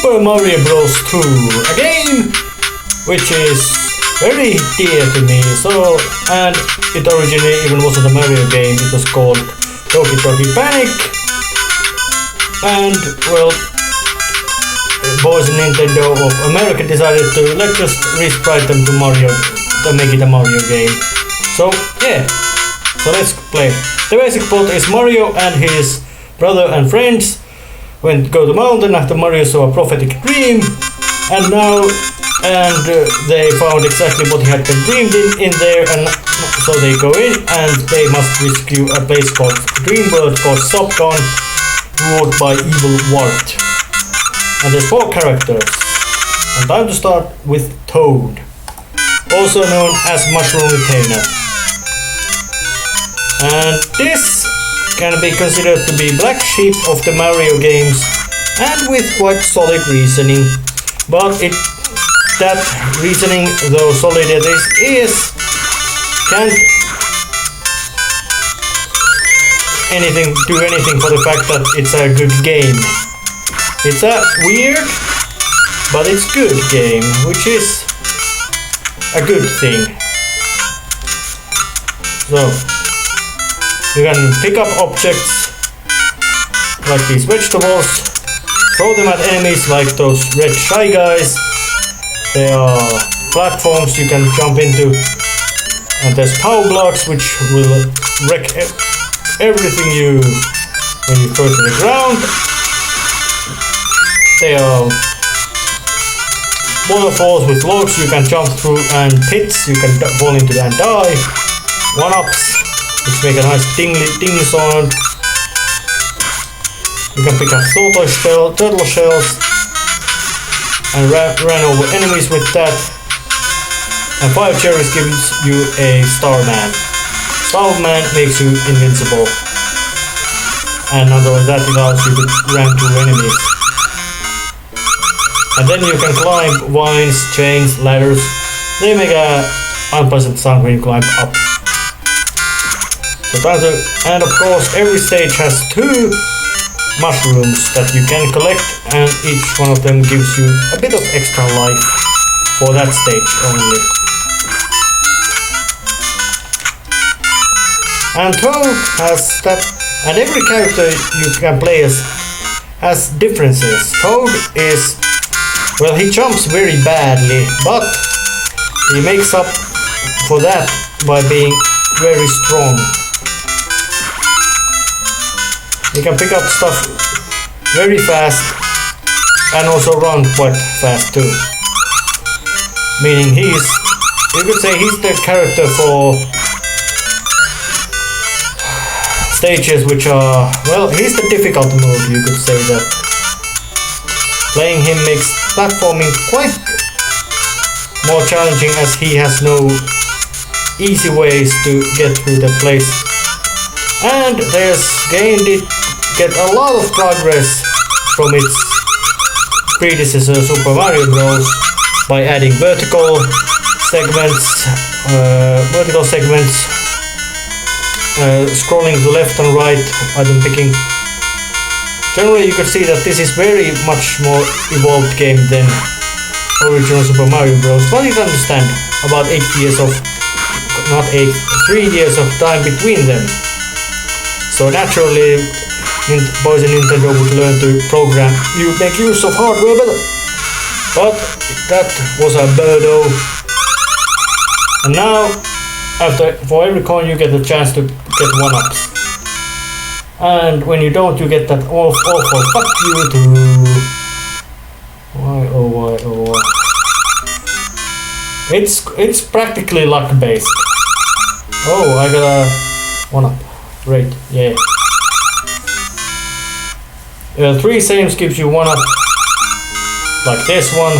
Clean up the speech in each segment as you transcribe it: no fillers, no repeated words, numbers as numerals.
Super Mario Bros. 2, a game which is very dear to me. So, and it originally even wasn't a Mario game. It was called Doki Doki Panic. And well, boys in Nintendo of America decided to let's just resprite them to Mario, to make it a Mario game. So yeah, so let's play. The basic plot is Mario and his brother and friends go to mountain after Mario saw a prophetic dream, and they found exactly what he had been dreamed in there, and so they go in and they must rescue a place called Dream World called Sopgon, ruled by evil Wart. And there's 4 characters. And time to start with Toad, also known as Mushroom Retainer. And this can be considered to be black sheep of the Mario games, and with quite solid reasoning. But that reasoning, though solid it is, can't do anything for the fact that it's a good game. It's a weird, but it's good game, which is a good thing. So, you can pick up objects like these vegetables, throw them at enemies like those red shy guys. There are platforms you can jump into, and there's power blocks which will wreck everything when you fall to the ground. There are waterfalls with logs you can jump through, and pits you can fall into and die. 1-ups which make a nice ding sound. You can pick up turtle shells and run over enemies with that. And 5 cherries gives you a Starman. Starman makes you invincible. And not only that, it allows you to run through enemies. And then you can climb vines, chains, ladders. They make a unpleasant sound when you climb up. And of course, every stage has 2 mushrooms that you can collect, and each one of them gives you a bit of extra life for that stage only. And Toad has that, and every character you can play as has differences. Toad is, well, he jumps very badly, but he makes up for that by being very strong. You can pick up stuff very fast and also run quite fast too. Meaning you could say he's the character for stages which are, well, he's the difficult mode, you could say that. Playing him makes platforming quite more challenging, as he has no easy ways to get through the place. And there's game did get a lot of progress from its predecessor Super Mario Bros. By adding vertical segments, scrolling to left and right, item picking. Generally you could see that this is very much more evolved game than original Super Mario Bros. But you can understand about 3 years of time between them. So naturally, boys in Nintendo would learn to program, you make use of hardware better. But that was a birdo. And now, for every coin you get a chance to get 1-ups. And when you don't, you get that awful fuck you too. Why, oh why, oh why. It's practically luck based. Oh, I got a 1-up. Great, yeah. 3 saves gives you 1-up, like this one.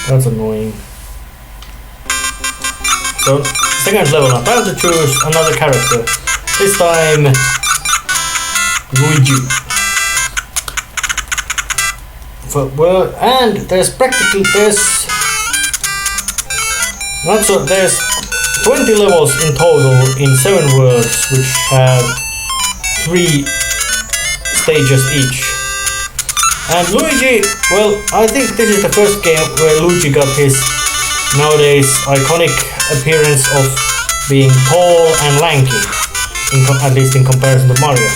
That's annoying. So, second level up, I have to choose another character. This time, Luigi. And there's 20 levels in total in 7 worlds, which have 3 stages each. And Luigi, well, I think this is the first game where Luigi got his nowadays iconic appearance of being tall and lanky, at least in comparison to Mario.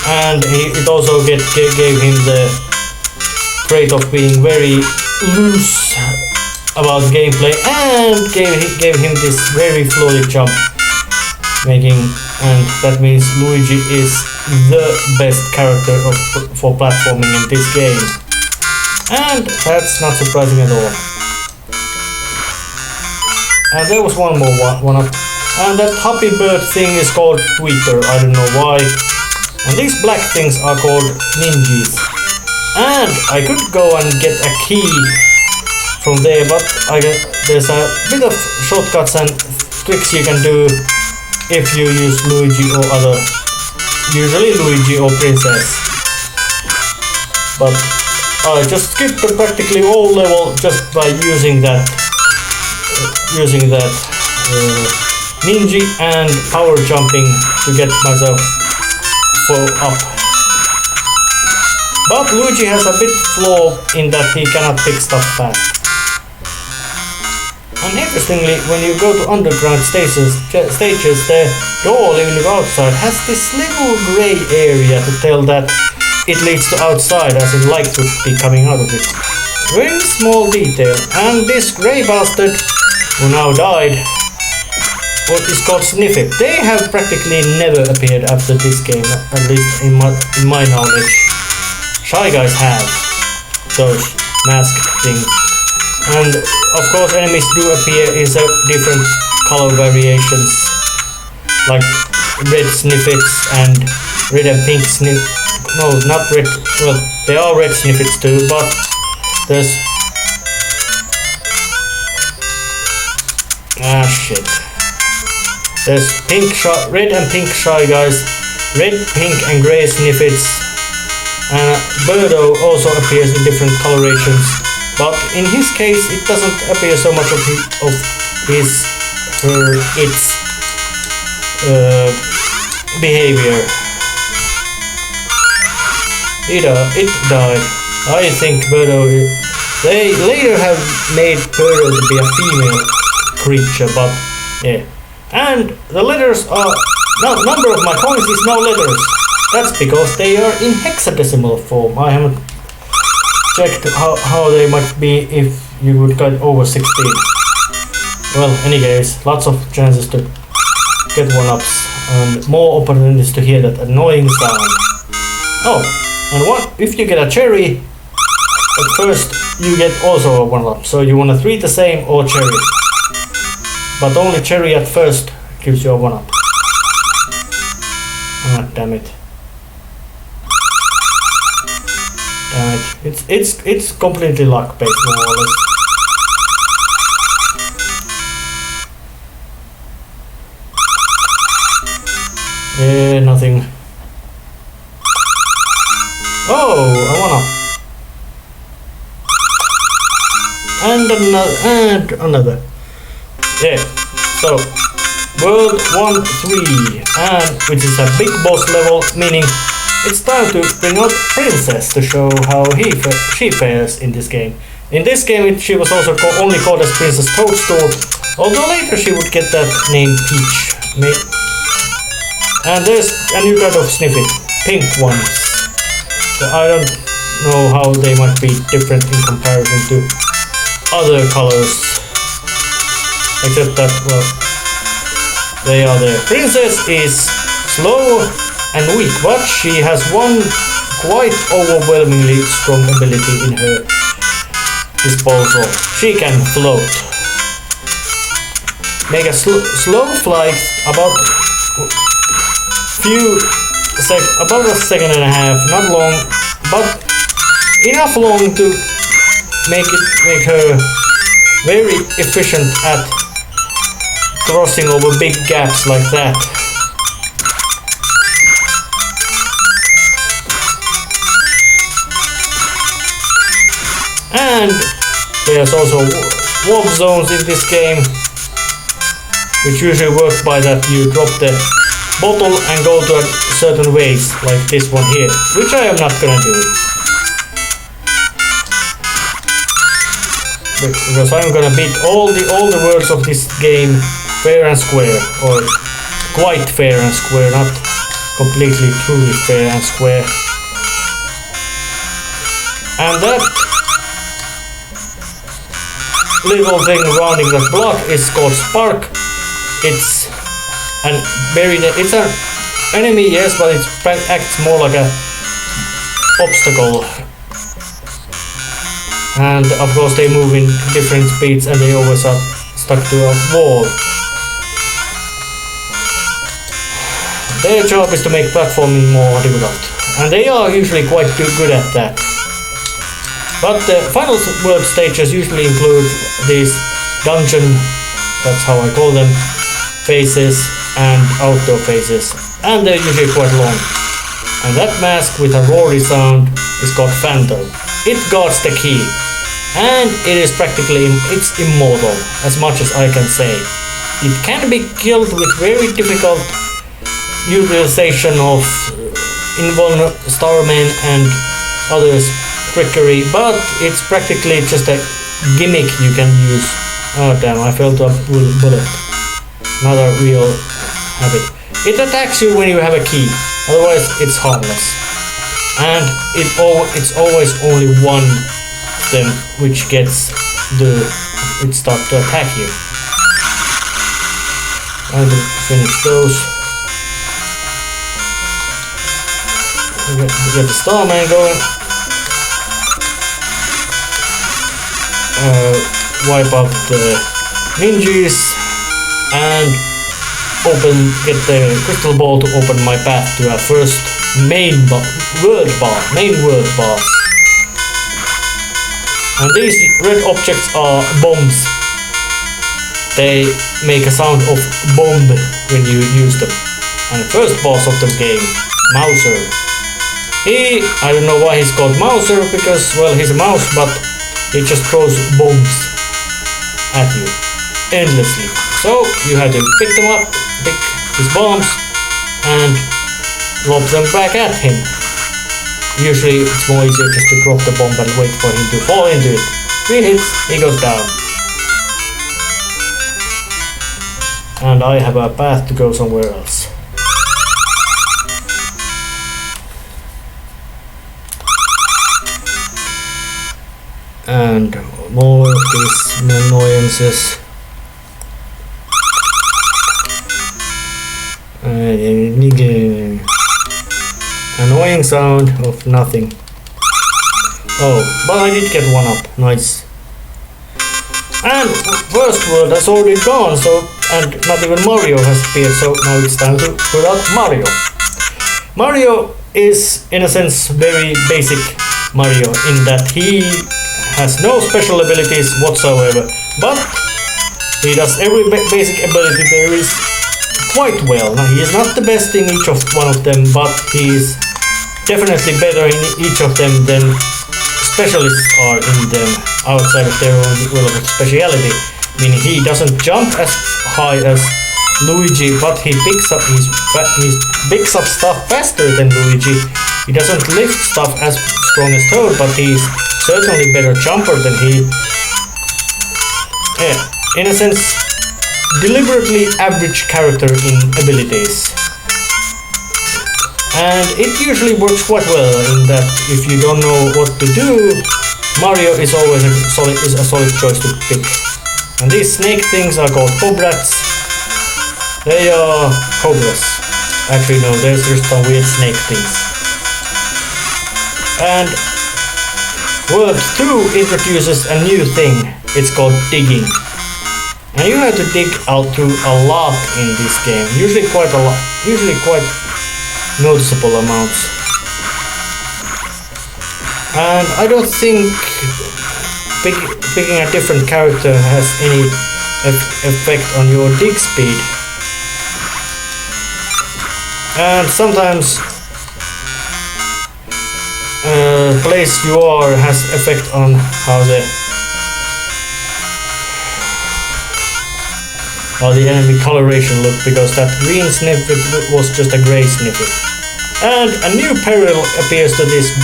And it also gave him the trait of being very loose about gameplay, and gave him this very floaty jump making, and that means Luigi is the best character for platforming in this game, and that's not surprising at all. And there was one more one-up, and that happy bird thing is called Tweeter, I don't know why, and these black things are called ninjas. And I could go and get a key from there, but there's a bit of shortcuts and tricks you can do if you use Luigi or other, usually Luigi or Princess. But I just skipped the practically whole level just by using that ninja and power jumping to get myself up. But Luigi has a bit flaw in that he cannot pick stuff fast. And interestingly, when you go to underground stages, the door leading outside has this little grey area to tell that it leads to outside, as in light would be coming out of it. Very small detail. And this grey bastard, who now died, what is called Sniffit. They have practically never appeared after this game, at least in my knowledge. Shy Guys have those masked things. And of course enemies do appear in different color variations, like red Sniffits and red and pink no, not red, well, they are red Sniffits too, but there's shit. There's red and pink Shy Guys, red, pink and grey Sniffits, and Birdo also appears in different colorations, but in his case it doesn't appear so much of its behavior. It died. I think Birdo, they later have made Birdo to be a female creature, but yeah. And the letters are, number of my coins is now letters. That's because they are in hexadecimal form. I haven't checked how they might be if you would get over 16. Well, any case, lots of chances to get one-ups and more opportunities to hear that annoying sound. Oh, and what if you get a cherry? At first you get also a one-up, so you wanna treat the same or cherry. But only cherry at first gives you a one-up. Ah, damn it. Damn it. It's completely luck-based, more or less. Nothing. Oh, a one-up. And another. Yeah, so World 1-3, and which is a big boss level, meaning it's time to bring out Princess to show how she fares in this game. In this game she was also only called as Princess Toadstool, although later she would get that name Peach. And there's a new kind of Sniffit, pink ones. So I don't know how they might be different in comparison to other colors. Except that, well, they are there. Princess is slow and weak, but she has one quite overwhelmingly strong ability in her disposal. She can float. Make a slow flight about about a second and a half, not long, but enough long to make her very efficient at crossing over big gaps like that. And there's also warp zones in this game, which usually works by that you drop the bottle and go to a certain ways, like this one here, which I am not gonna do. Because I'm gonna beat all the words of this game fair and square, or quite fair and square, not completely truly fair and square. And that little thing rounding that block is called spark. It's an enemy, yes, but it acts more like a obstacle. And of course they move in different speeds and they always are stuck to a wall. Their job is to make platforming more difficult, and they are usually quite good at that. But the final world stages usually include these dungeon, that's how I call them, phases and outdoor phases, and they're usually quite long. And that mask with a roary sound is called Phantom. It guards the key, and it is it's immortal, as much as I can say. It can be killed with very difficult utilization of invulnerable starmen and others trickery, but it's practically just a gimmick you can use. Oh damn, I fell to a bullet. Not a real habit. It attacks you when you have a key, otherwise it's harmless. And it's always only one them which gets it start to attack you. I will finish those. Get the Starman going. Wipe out the ninjas and get the crystal ball to open my path to our first main world boss. And these red objects are bombs. They make a sound of bomb when you use them. And the first boss of the game, Mouser. I don't know why he's called Mouser, because, well, he's a mouse, but he just throws bombs at you endlessly. So you have to pick them up, pick his bombs, and lob them back at him. Usually it's more easier just to drop the bomb and wait for him to fall into it. 3 hits, he goes down. And I have a path to go somewhere else. And more of these annoyances. Annoying sound of nothing. Oh, but I did get one up. Nice. And first world has already gone, and not even Mario has appeared, so now it's time to put out Mario. Mario is, in a sense, very basic Mario in that he has no special abilities whatsoever, but he does every basic ability there is quite well. Now, he is not the best in each of one of them, but he is definitely better in each of them than specialists are in them outside of their own relevant speciality. Meaning he doesn't jump as high as Luigi, but he picks up stuff faster than Luigi. He doesn't lift stuff as strong as Toad, but he's certainly better jumper than he. In a sense, deliberately average character in abilities. And it usually works quite well in that if you don't know what to do, Mario is always a solid choice to pick. And these snake things are called Bob-Rats. They are cobras. Actually no, there's just some weird snake things. And World 2 introduces a new thing. It's called digging. And you have to dig out through a lot in this game. Usually quite a lot. Usually quite noticeable amounts. And I don't think picking a different character has any effect on your dig speed. And sometimes place you are has effect on how how the enemy coloration looked, because that green snippet was just a grey snippet. And a new peril appears to this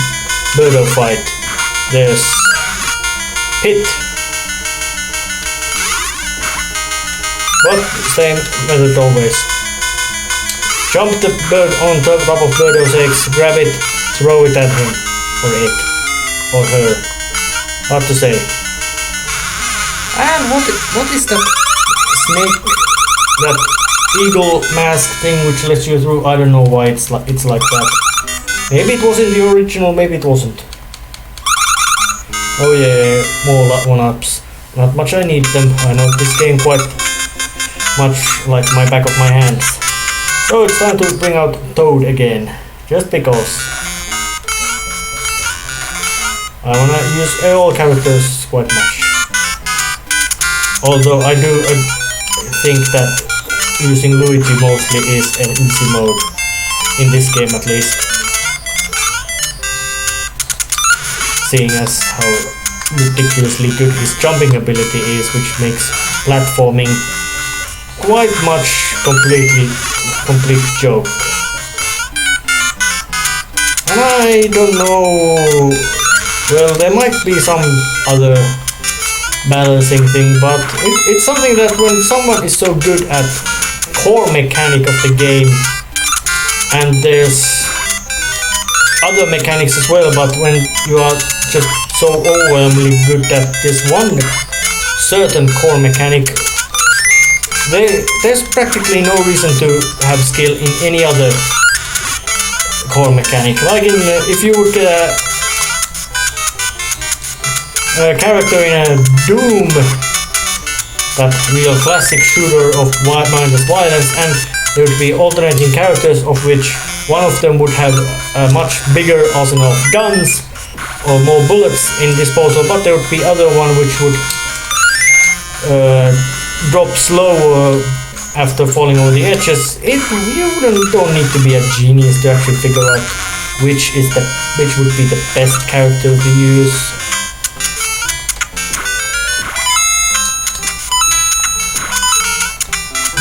Birdo fight. There's Pit. But same method always. Jump the bird on top of Birdo's eggs, grab it, throw it at him. Or it. Or her. Hard to say. And what is that snake, that eagle mask thing which lets you through? I don't know why it's like that. Maybe it was in the original, maybe it wasn't. Oh yeah, more one-ups. Not much I need them. I know this game quite much like my back of my hands. So it's time to bring out Toad again. Just because. I wanna use all characters quite much. Although I do think that using Luigi mostly is an easy mode. In this game at least. Seeing as how ridiculously good his jumping ability is, which makes platforming quite much complete joke. And I don't know, well, there might be some other balancing thing, but it's something that when someone is so good at core mechanic of the game, and there's other mechanics as well, but when you are just so overwhelmingly good at this one certain core mechanic, there's practically no reason to have skill in any other core mechanic. Like in, if you would a character in a Doom, that real classic shooter of mindless violence, and there would be alternating characters of which one of them would have a much bigger arsenal of guns or more bullets in disposal, but there would be other one which would drop slower after falling over the edges. You don't need to be a genius to actually figure out which would be the best character to use.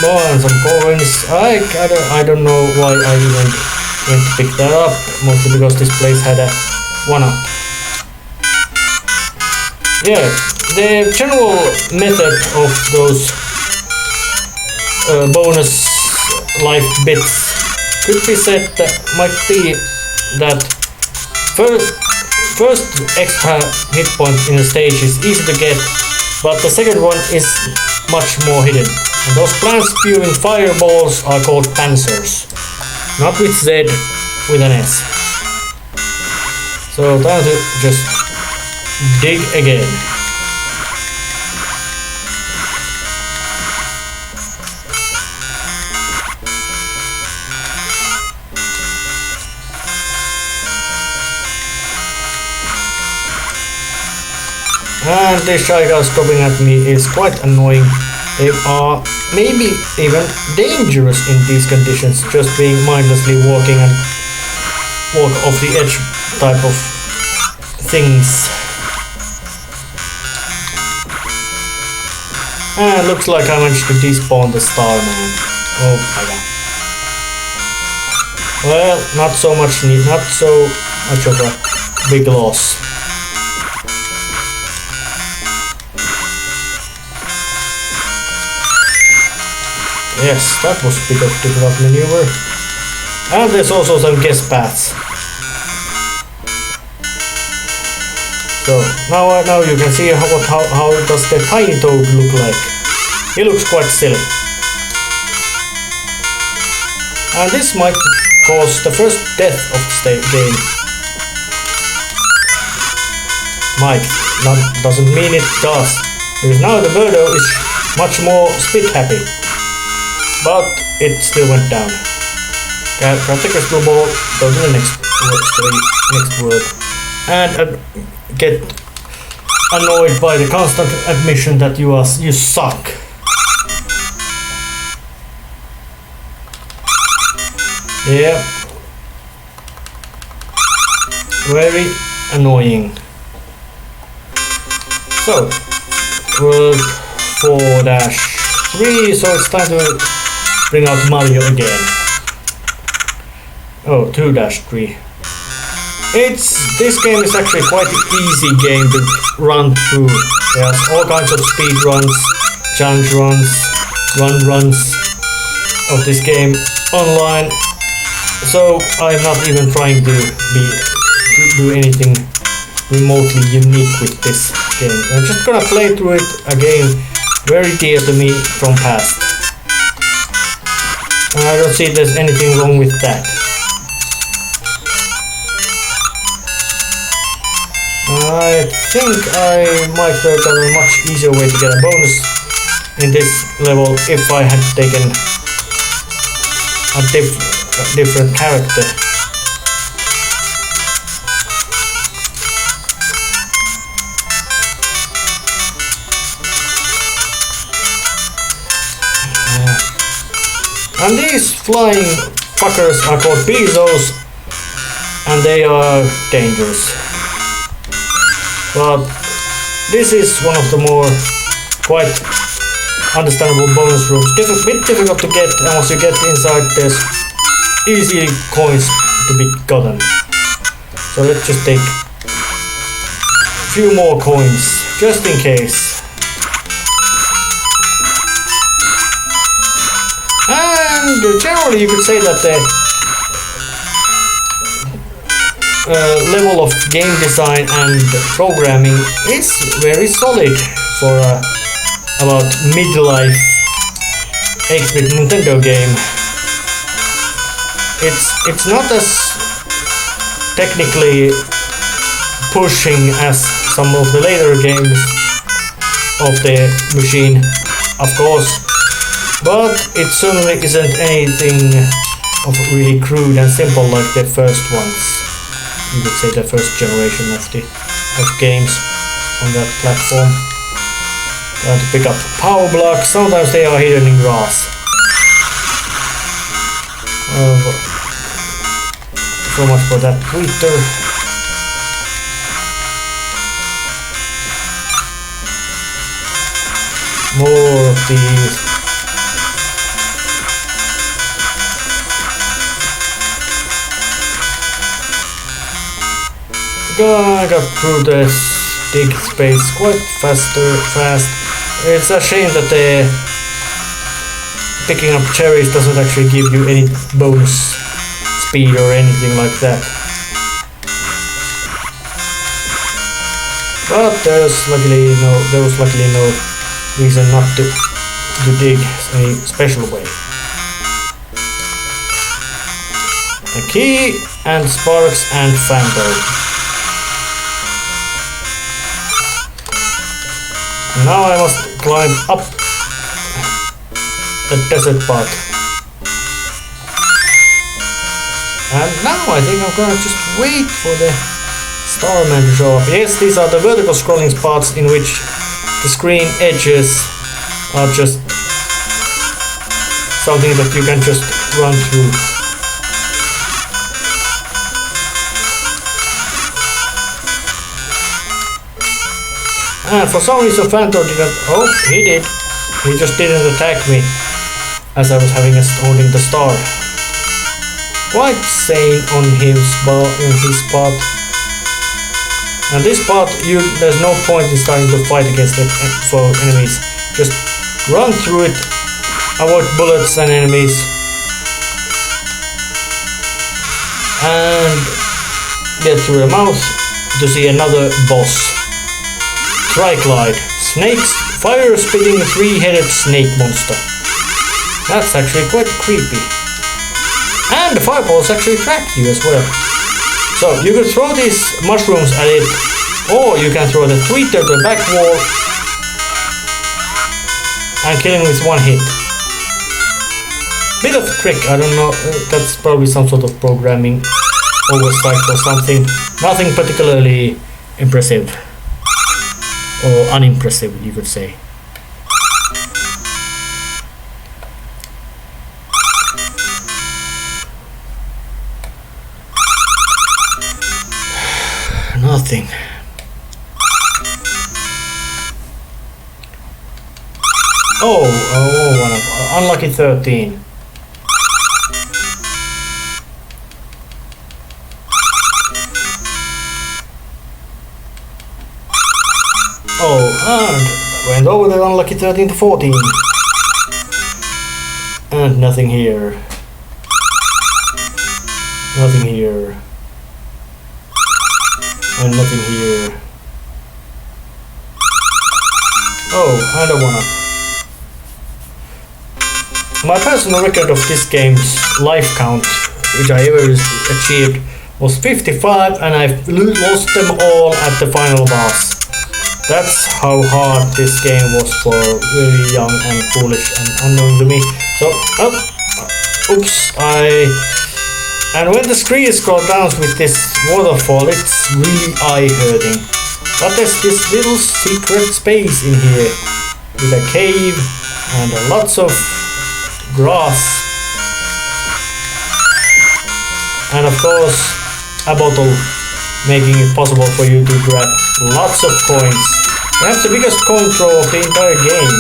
More and some coins. I don't know why I even went to pick that up, mostly because this place had a one-up. Yeah, the general method of those bonus life bits could be said that might be that first extra hit point in a stage is easy to get, but the second one is much more hidden. And those plants spewing fireballs are called panzers. Not with Z, with an S. So time to just dig again. And these shy guys coming at me is quite annoying. They are maybe even dangerous in these conditions, just being mindlessly walking and walk off the edge type of things. And looks like I managed to despawn the star man. Oh my god. Well, not so much of a big loss. Yes, that was a bit of difficult maneuver. And there's also some guest paths. So now you can see how does the tiny toad look like. He looks quite silly. And this might cause the first death of the game. Might, doesn't mean it does. Because now the Birdo is much more spit happy. But it still went down. Grab the crystal ball, go to the next word, and get annoyed by the constant admission that you suck. Yeah. Very annoying. So, world 4-3. 3, so it's time to bring out Mario again. Oh, 2-3. This game is actually quite an easy game to run through. There's all kinds of speed runs, challenge runs, runs of this game online. So I'm not even trying to do anything remotely unique with this game. I'm just gonna play through it again, very dear to me from past. And I don't see there's anything wrong with that. I think I might have done a much easier way to get a bonus in this level if I had taken a different character. And these flying fuckers are called Bezos, and they are dangerous. But this is one of the more quite understandable bonus rooms. It's a bit difficult to get, and once you get inside there's easy coins to be gotten. So let's just take a few more coins, just in case. And generally you could say that the level of game design and programming is very solid for about midlife 8-bit Nintendo game. It's not as technically pushing as some of the later games of the machine, of course, but it certainly isn't anything of really crude and simple like the first ones. You could say the first generation of games on that platform. Trying to pick up power blocks. Sometimes they are hidden in grass. So much for that Twitter. More of these. I got through this dig space quite fast. It's a shame that picking up cherries doesn't actually give you any bonus speed or anything like that. But there was luckily no reason not to dig any special way. A key and sparks and phantom. Now I must climb up the desert part. And now I think I'm gonna just wait for the Starman to show up. Yes, these are the vertical scrolling spots in which the screen edges are just something that you can just run through. And for some reason Phantom didn't... Oh, he did. He just didn't attack me as I was holding the star. Quite sane on his part. And this part, there's no point in starting to fight against it for enemies. Just run through it, avoid bullets and enemies, and get through the mouth to see another boss. Triglide. Snakes, fire-spitting 3-headed snake monster. That's actually quite creepy. And the fireballs actually track you as well. So you could throw these mushrooms at it, or you can throw the tweeter to the back wall and kill him with one hit. Bit of trick, I don't know, that's probably some sort of programming oversight or something. Nothing particularly impressive. Or unimpressive, you could say. Nothing. Unlucky 13. And went over the unlucky 13 to 14. And nothing here. Nothing here. And nothing here. And a 1-up. My personal record of this game's life count, which I ever achieved, was 55, and I've lost them all at the final boss. That's how hard this game was for very young and foolish and unknown to me. So, and when the screen scrolls down with this waterfall, it's really eye-hurting. But there's this little secret space in here, with a cave and lots of grass. And of course, a bottle, making it possible for you to grab lots of coins. That's the biggest coin throw of the entire game.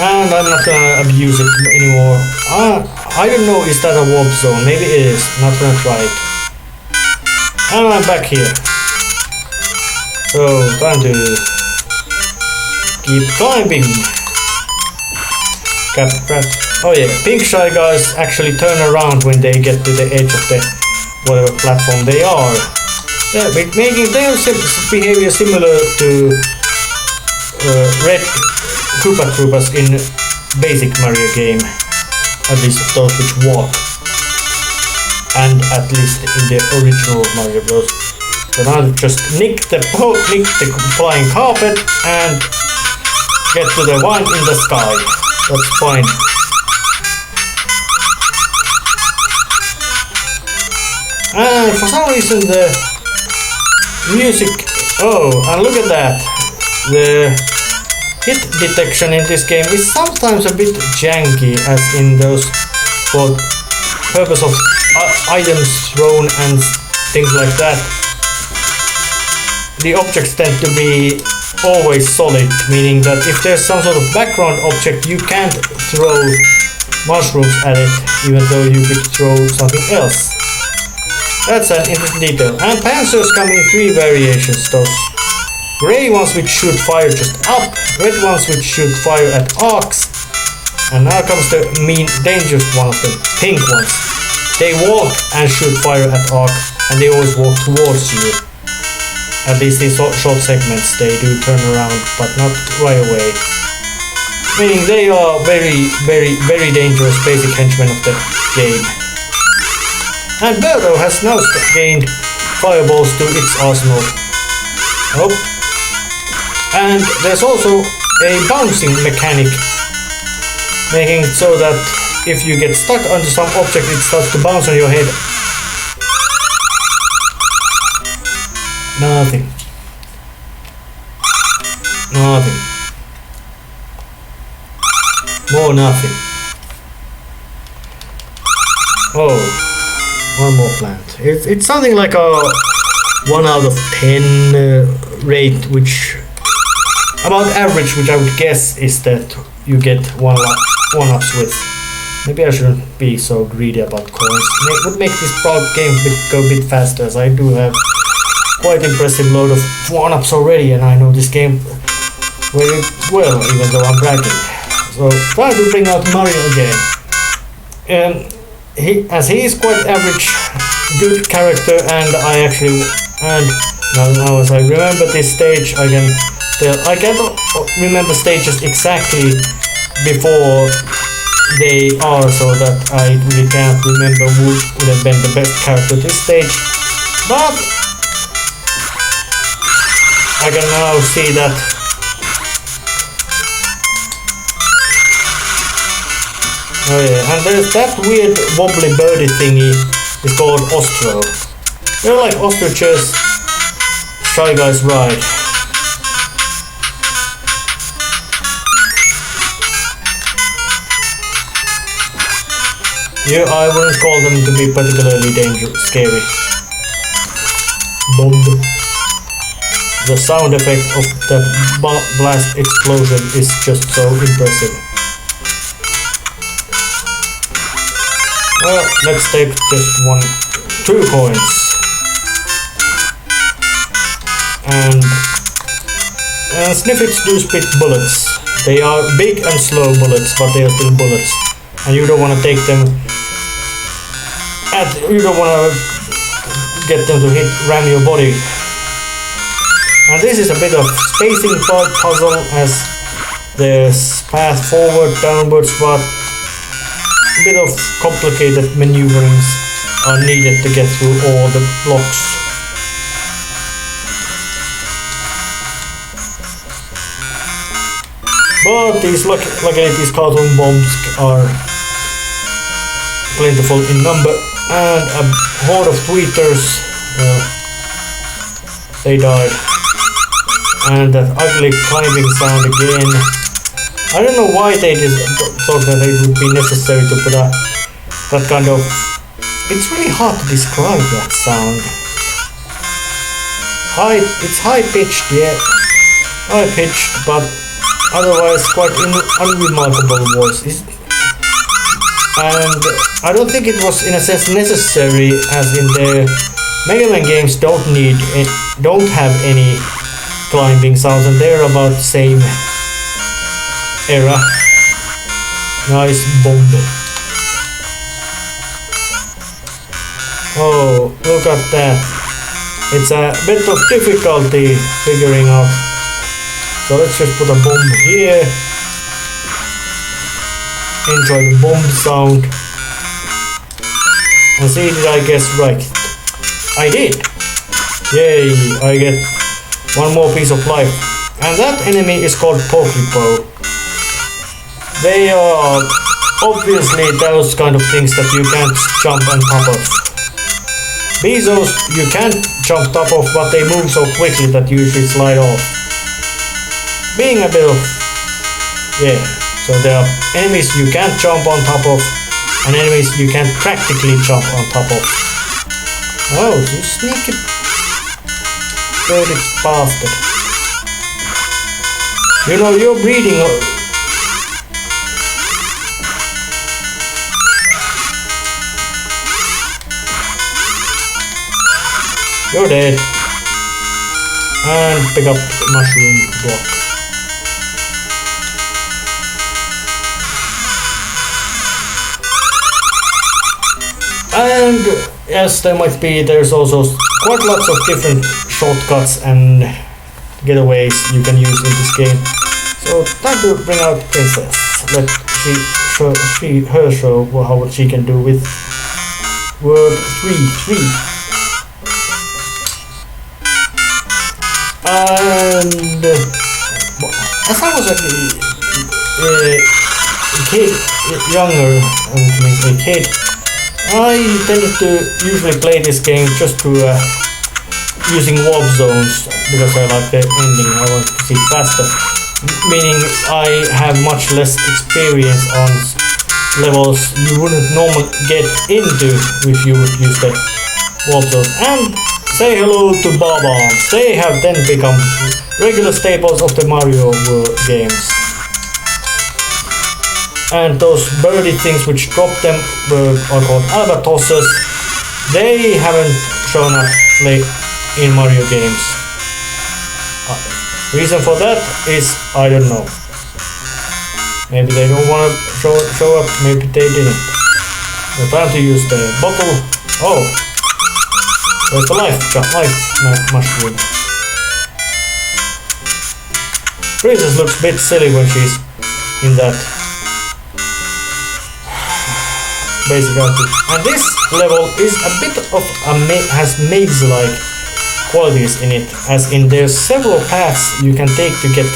And I'm not gonna abuse it anymore. I don't know, is that a warp zone? Maybe it is. Not gonna try it. And I'm back here. So, time to keep climbing. Oh yeah, pink shy guys actually turn around when they get to the edge of the whatever platform they are. Yeah, making their behavior similar to red Koopa Troopas in basic Mario game. At least those which walk. And at least in the original Mario Bros. So now just nick the flying carpet and get to the one in the sky. That's fine. And for some reason the music... and look at that. The hit detection in this game is sometimes a bit janky, as in those for purpose of items thrown and things like that. The objects tend to be always solid, meaning that if there's some sort of background object, you can't throw mushrooms at it, even though you could throw something else. That's an interesting detail. And panzers come in 3 variations. Those grey ones which shoot fire just up, red ones which shoot fire at arcs, and now comes the mean dangerous one of them, pink ones. They walk and shoot fire at arc, and they always walk towards you. At least in short segments they do turn around, but not right away. Meaning they are very, very, very dangerous basic henchmen of the game. And Birdo has now gained fireballs to its arsenal. And there's also a bouncing mechanic, making it so that if you get stuck onto some object, it starts to bounce on your head. Nothing. Nothing. More nothing. One more plant. It's something like a 1 out of 10 rate, which about average, which I would guess is that you get one-ups with. Maybe I shouldn't be so greedy about coins. It would make this game go a bit faster, as I do have quite impressive load of 1-ups already, and I know this game very well, even though I'm bragging. So try to bring out Mario again. As he is quite average, good character, and now as I remember this stage, I can't remember stages exactly before they are, so that I really can't remember who would have been the best character this stage. But I can now see that and there's that weird wobbly birdie thingy. It's called Ostro. They're like ostriches. Shy Guys ride. Yeah, I wouldn't call them to be particularly scary. Bob. the sound effect of the blast explosion is just so impressive. Well, let's take just 2 coins. And sniffits do spit bullets. They are big and slow bullets, but they are still bullets. And you don't want to take them you don't want to get them to ram your body. And this is a bit of spacing puzzle, as there's path forward, downwards, but a bit of complicated maneuverings are needed to get through all the blocks. But luckily these cartoon bombs are plentiful in number, and a horde of tweeters, they died. And that ugly climbing sound again. I don't know why they thought that it would be necessary to put that kind of... It's really hard to describe that sound. It's high-pitched, yeah. High-pitched, but otherwise quite unremarkable voice. And I don't think it was in a sense necessary, as in the Mega Man games don't have any climbing sounds, and they're about the same era. Nice bomb. Oh, look at that. It's a bit of difficulty figuring out. So let's just put a bomb here. Enjoy the bomb sound. And see, did I guess right? I did! Yay, I get 1 more piece of life. And that enemy is called Pokepo. They are obviously those kind of things that you can't jump on top of. Bezos you can't jump top of, but they move so quickly that you should slide off. Being a bit of... yeah. So there are enemies you can't jump on top of, and enemies you can practically jump on top of. Oh, you sneaky dirty bastard. You know, you're breeding... You're dead. And pick up mushroom block. And yes, there's also quite lots of different shortcuts and getaways you can use in this game. So time to bring out Princess. Let her show what she can do with Word 3. And as I was a kid, younger, a kid, I tended to usually play this game just to using warp zones, because I like the ending. I want to see it faster, meaning I have much less experience on levels you wouldn't normally get into if you would use the warp zones. And say hello to Bob-Omb. They have then become regular staples of the Mario games. And those birdie things which drop them are called albatrosses. They haven't shown up in Mario games. Reason for that is I don't know. Maybe they don't want to show up, maybe they didn't. We're trying to use the bottle. Oh, there's the life mushroom. Princess looks a bit silly when she's in that basic outfit. And this level is a bit of has maze-like qualities in it, as in there's several paths you can take to get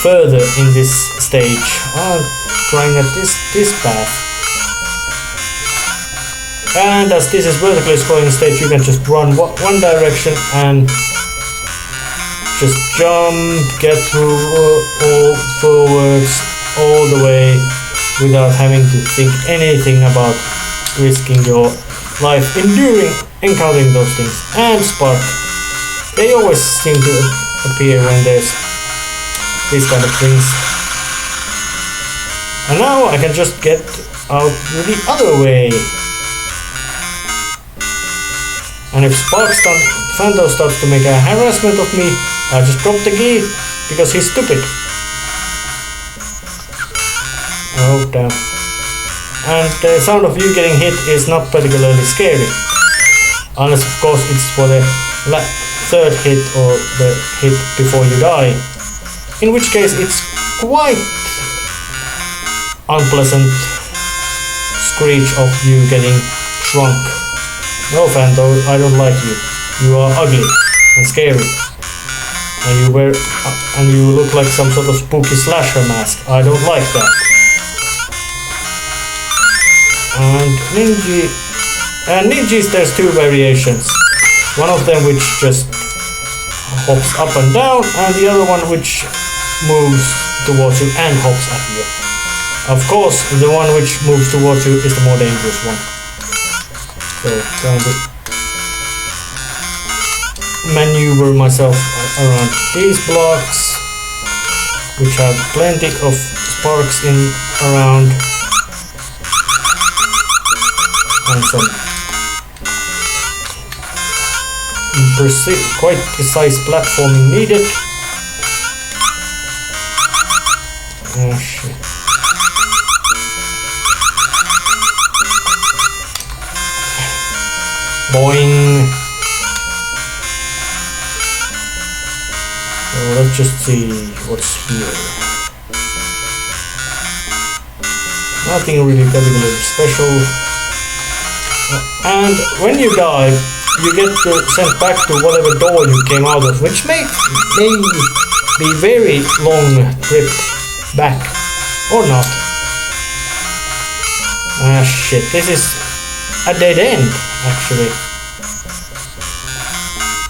further in this stage. I'm trying at this path. And as this is vertically scrolling stage, you can just run one direction and just jump, get through all forwards, all the way, without having to think anything about risking your life encountering those things. And Spark They always seem to appear when there's these kind of things. And now I can just get out the other way. And if Phantom starts to make a harassment of me, I just drop the key because he's stupid. Oh damn. And the sound of you getting hit is not particularly scary. Unless of course it's for the third hit or the hit before you die. In which case it's quite unpleasant screech of you getting shrunk. No Phantom, I don't like you. You are ugly and scary. And you look like some sort of spooky slasher mask. I don't like that. And ninjas, there's two variations. One of them which just hops up and down, and the other one which moves towards you and hops at you. Of course, the one which moves towards you is the more dangerous one. So, trying to maneuver myself around these blocks, which have plenty of sparks around. And some quite precise platforming needed. Oh shit. Boing. So let's just see what's here. Nothing really particularly special. And when you die, you get sent back to whatever door you came out of, which may be very long trip back, or not. Ah shit, this is a dead end, actually.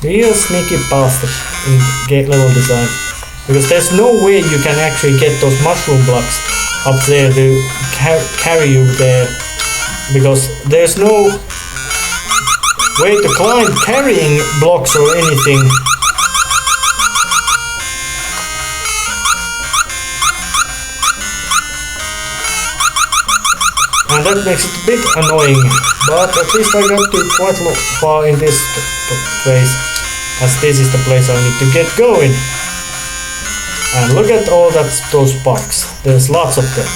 Real sneaky bastard in gate level design. Because there's no way you can actually get those mushroom blocks up there to carry you there. Because there's no way to climb carrying blocks or anything. And that makes it a bit annoying, but at least I got to quite far in this place, as this is the place I need to get going. And look at all those sparks, there's lots of them.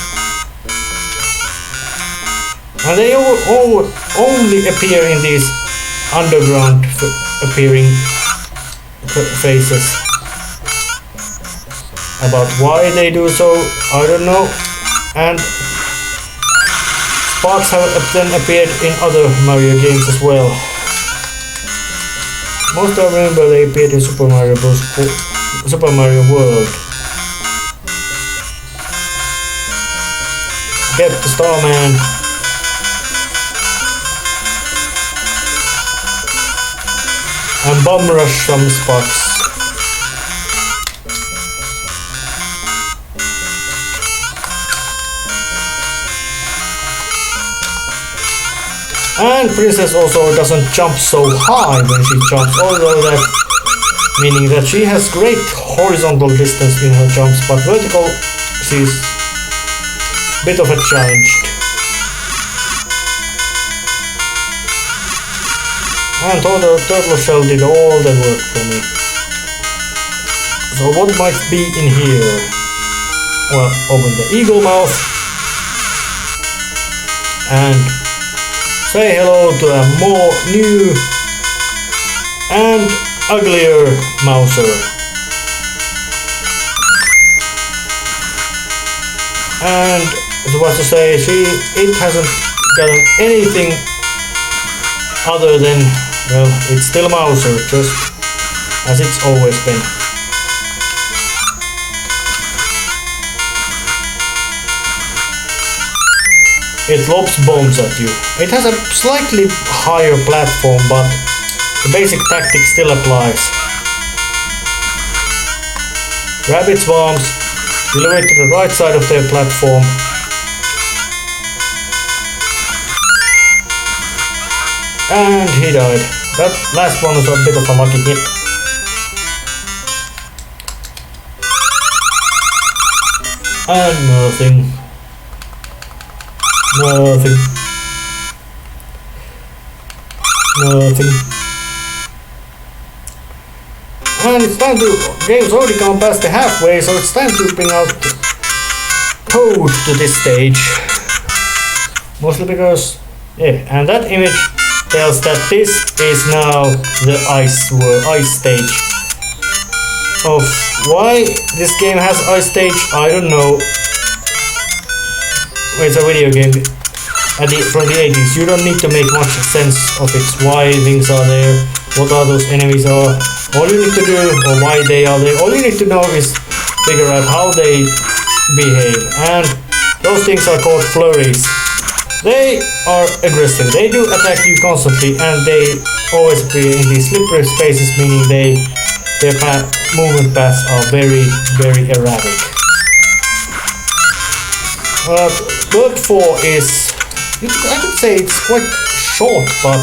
And they only appear in these underground appearing phases. About why they do so, I don't know. And sparks have then appeared in other Mario games as well. Most I remember they appeared in Super Mario World. Get the Starman. And bomb rush some spots. And Princess also doesn't jump so high when she jumps, although that meaning that she has great horizontal distance in her jumps, but vertical she's a bit of a challenge. And Turtle Shell did all the work for me. So what might be in here? Well, open the eagle mouth and say hello to a more new and uglier Mouser. And I was about to say, it hasn't gotten anything other than, well, it's still Mouser, just as it's always been. It lobs bombs at you. It has a slightly higher platform, but the basic tactic still applies. Grab its bombs, deliver it to the right side of their platform. And he died. That last one was a bit of a lucky hit. And nothing. Nothing. Nothing. And it's time to... Game's already gone past the halfway, so it's time to bring out code to this stage. Mostly because... Yeah, and that image tells that this is now the ice stage. Of why this game has ice stage, I don't know. It's a video game from the 80s. You don't need to make much sense of it. Why things are there, what are those enemies are. All you need to do, or why they are there, all you need to know is figure out how they behave. And those things are called flurries. They are aggressive. They do attack you constantly, and they always appear in these slippery spaces, meaning their movement paths are very, very erratic. Bird 4 is, I could say it's quite short, but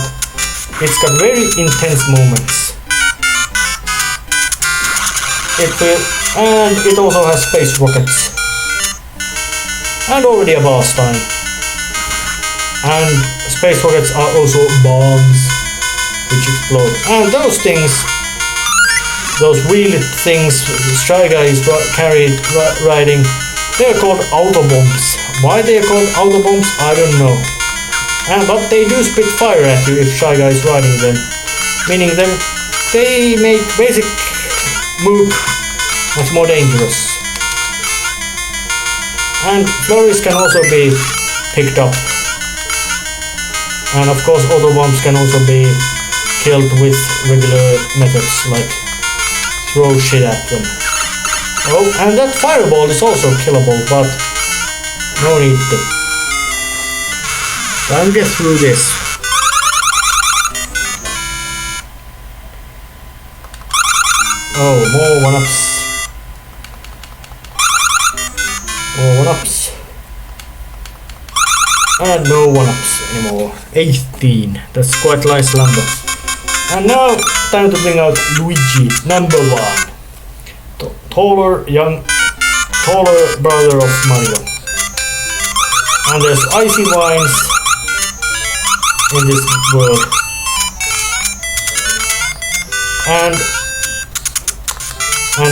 it's got very intense moments. And it also has space rockets. And already a boss time. And space rockets are also bombs which explode. And those things, those wheeled things Shy Guy is riding, they're called autobombs. Why they're called autobombs, I don't know. But they do spit fire at you if Shy Guy is riding them. Meaning they make basic move much more dangerous. And flurries can also be picked up. And of course autobombs can also be killed with regular methods like throw shit at them. Oh, and that fireball is also killable, but no need to. Time to get through this. Oh, more one-ups. More one-ups. And no one-ups anymore. 18. That's quite nice number. And now, time to bring out Luigi, number 1. Taller brother of Mario. And there's icy vines in this world. And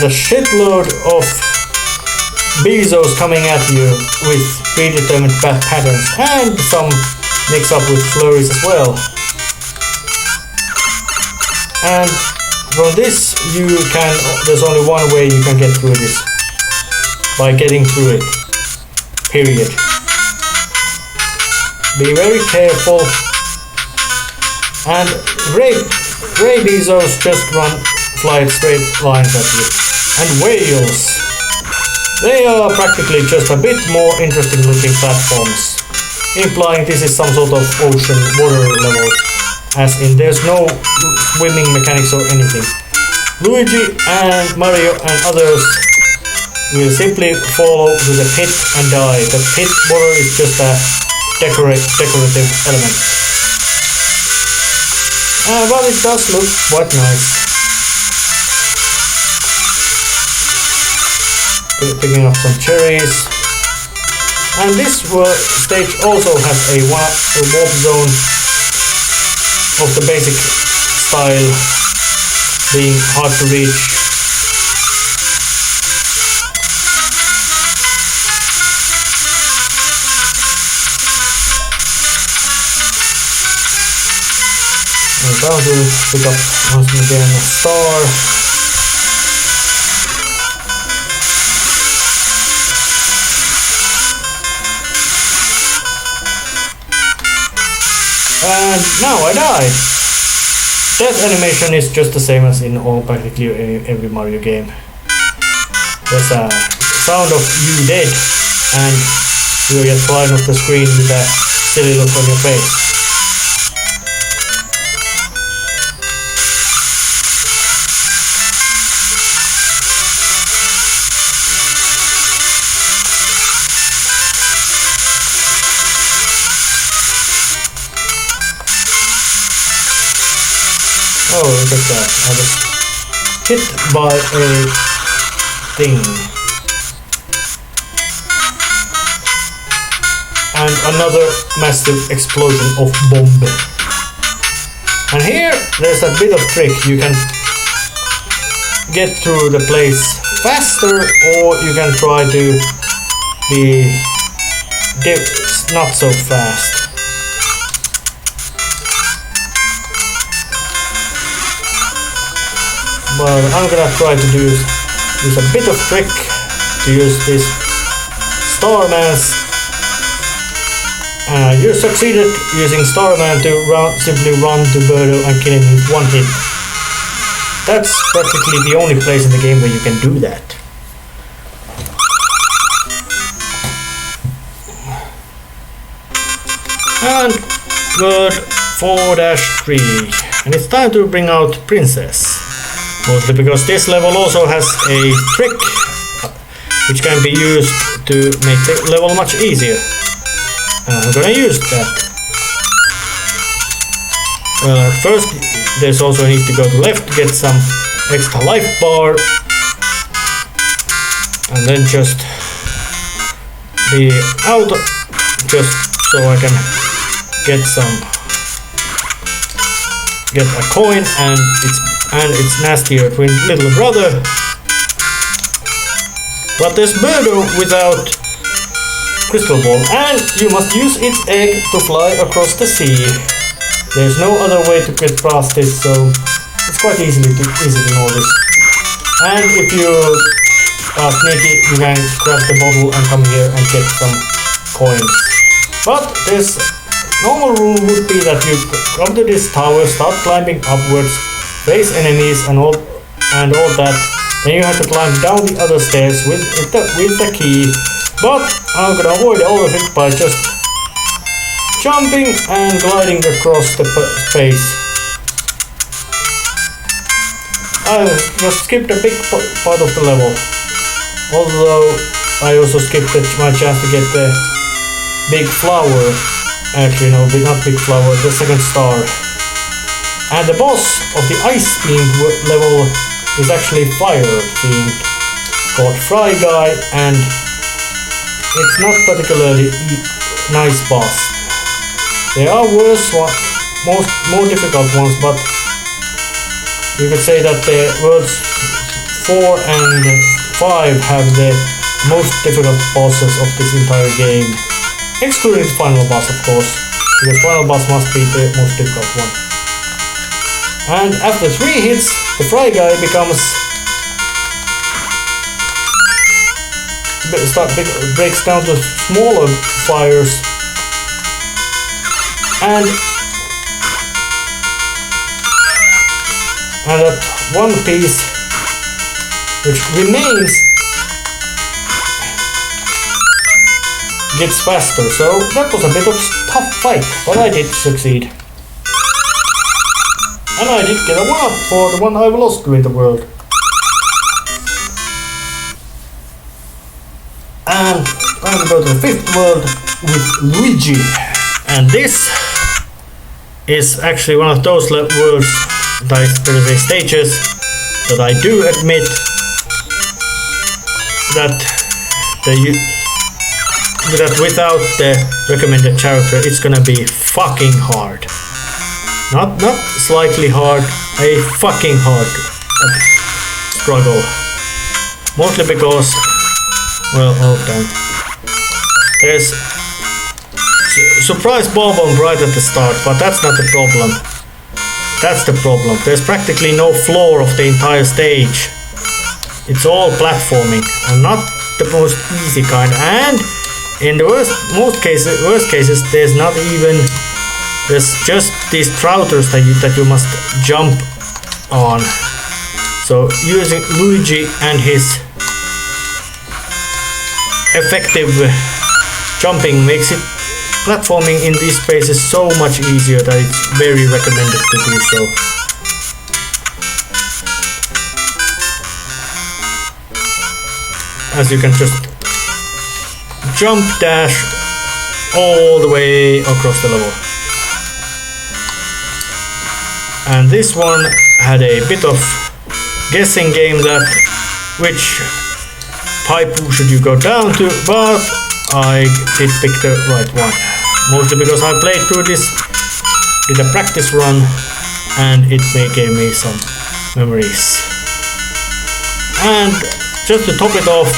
a shitload of Bezos coming at you with predetermined patterns, and some mix up with flurries as well. And from this there's only one way you can get through this. By getting through it. Period. Be very careful. And Gray Bezos just fly straight lines at you. And whales. They are practically just a bit more interesting looking platforms, implying this is some sort of ocean water level, as in there's no swimming mechanics or anything. Luigi and Mario and others will simply fall to the pit and die. The pit water is just a decorative element. But it does look quite nice. Picking up some cherries. And this stage also has a warp zone of the basic style, being hard to reach. I'm trying to pick up once again a star. And now I died. Death animation is just the same as in practically every Mario game. There's a sound of you dead, and you get flying off the screen with a silly look on your face. Oh, look at that. I was hit by a thing. and another massive explosion of bomb. And here there's a bit of trick. You can get through the place faster, or you can try to be not so fast. But I'm gonna try to use a bit of trick to use this Starman's. You succeeded using Starman to simply run to Birdo and kill him with one hit. That's practically the only place in the game where you can do that. And word 4-3. And it's time to bring out Princess. Mostly because this level also has a trick which can be used to make the level much easier. And I'm gonna use that. Well, at first there's also a need to go to left to get some extra life bar. And then just be out just so I can get a coin, and it's nastier twin little brother. But there's Birdo without crystal ball, and you must use its egg to fly across the sea. There's no other way to get past this, so it's quite easy to know this. And if you are sneaky, you can grab the bottle and come here and get some coins. But this normal rule would be that you come to this tower, start climbing upwards, face enemies and all that. Then you have to climb down the other stairs with the key. But I'm gonna avoid all of it by just jumping and gliding across the space. I just skipped a big part of the level. Although I also skipped my chance to get the big flower. Actually no, not big flower, the second star. And the boss of the ice themed level is actually fire themed, called Fry Guy, and it's not particularly nice boss. There are worse more difficult ones, but you could say that the worlds 4 and 5 have the most difficult bosses of this entire game. Excluding the final boss, of course, because final boss must be the most difficult one. And after 3 hits, the Fry Guy breaks down to smaller fires, and that one piece which remains gets faster. So that was a bit of a tough fight, but I did succeed. And I did get a 1-up for the one I've lost to in the world. And I'm going to go to the 5th world with Luigi. And this is actually one of those worlds, stages, that I do admit that without the recommended character it's gonna be fucking hard. Not slightly hard, a fucking hard struggle. Mostly because, well, hold on. There's surprise Bob-Omb right at the start, but that's not the problem. That's the problem. There's practically no floor of the entire stage. It's all platforming, and not the most easy kind. And in the worst cases, there's just these trouters that you must jump on. So using Luigi and his effective jumping makes it platforming in these spaces so much easier that it's very recommended to do so. As you can just jump dash all the way across the level. And this one had a bit of guessing game, that which pipe should you go down to, but I did pick the right one. Mostly because I played through this, did a practice run, and it gave me some memories. And just to top it off,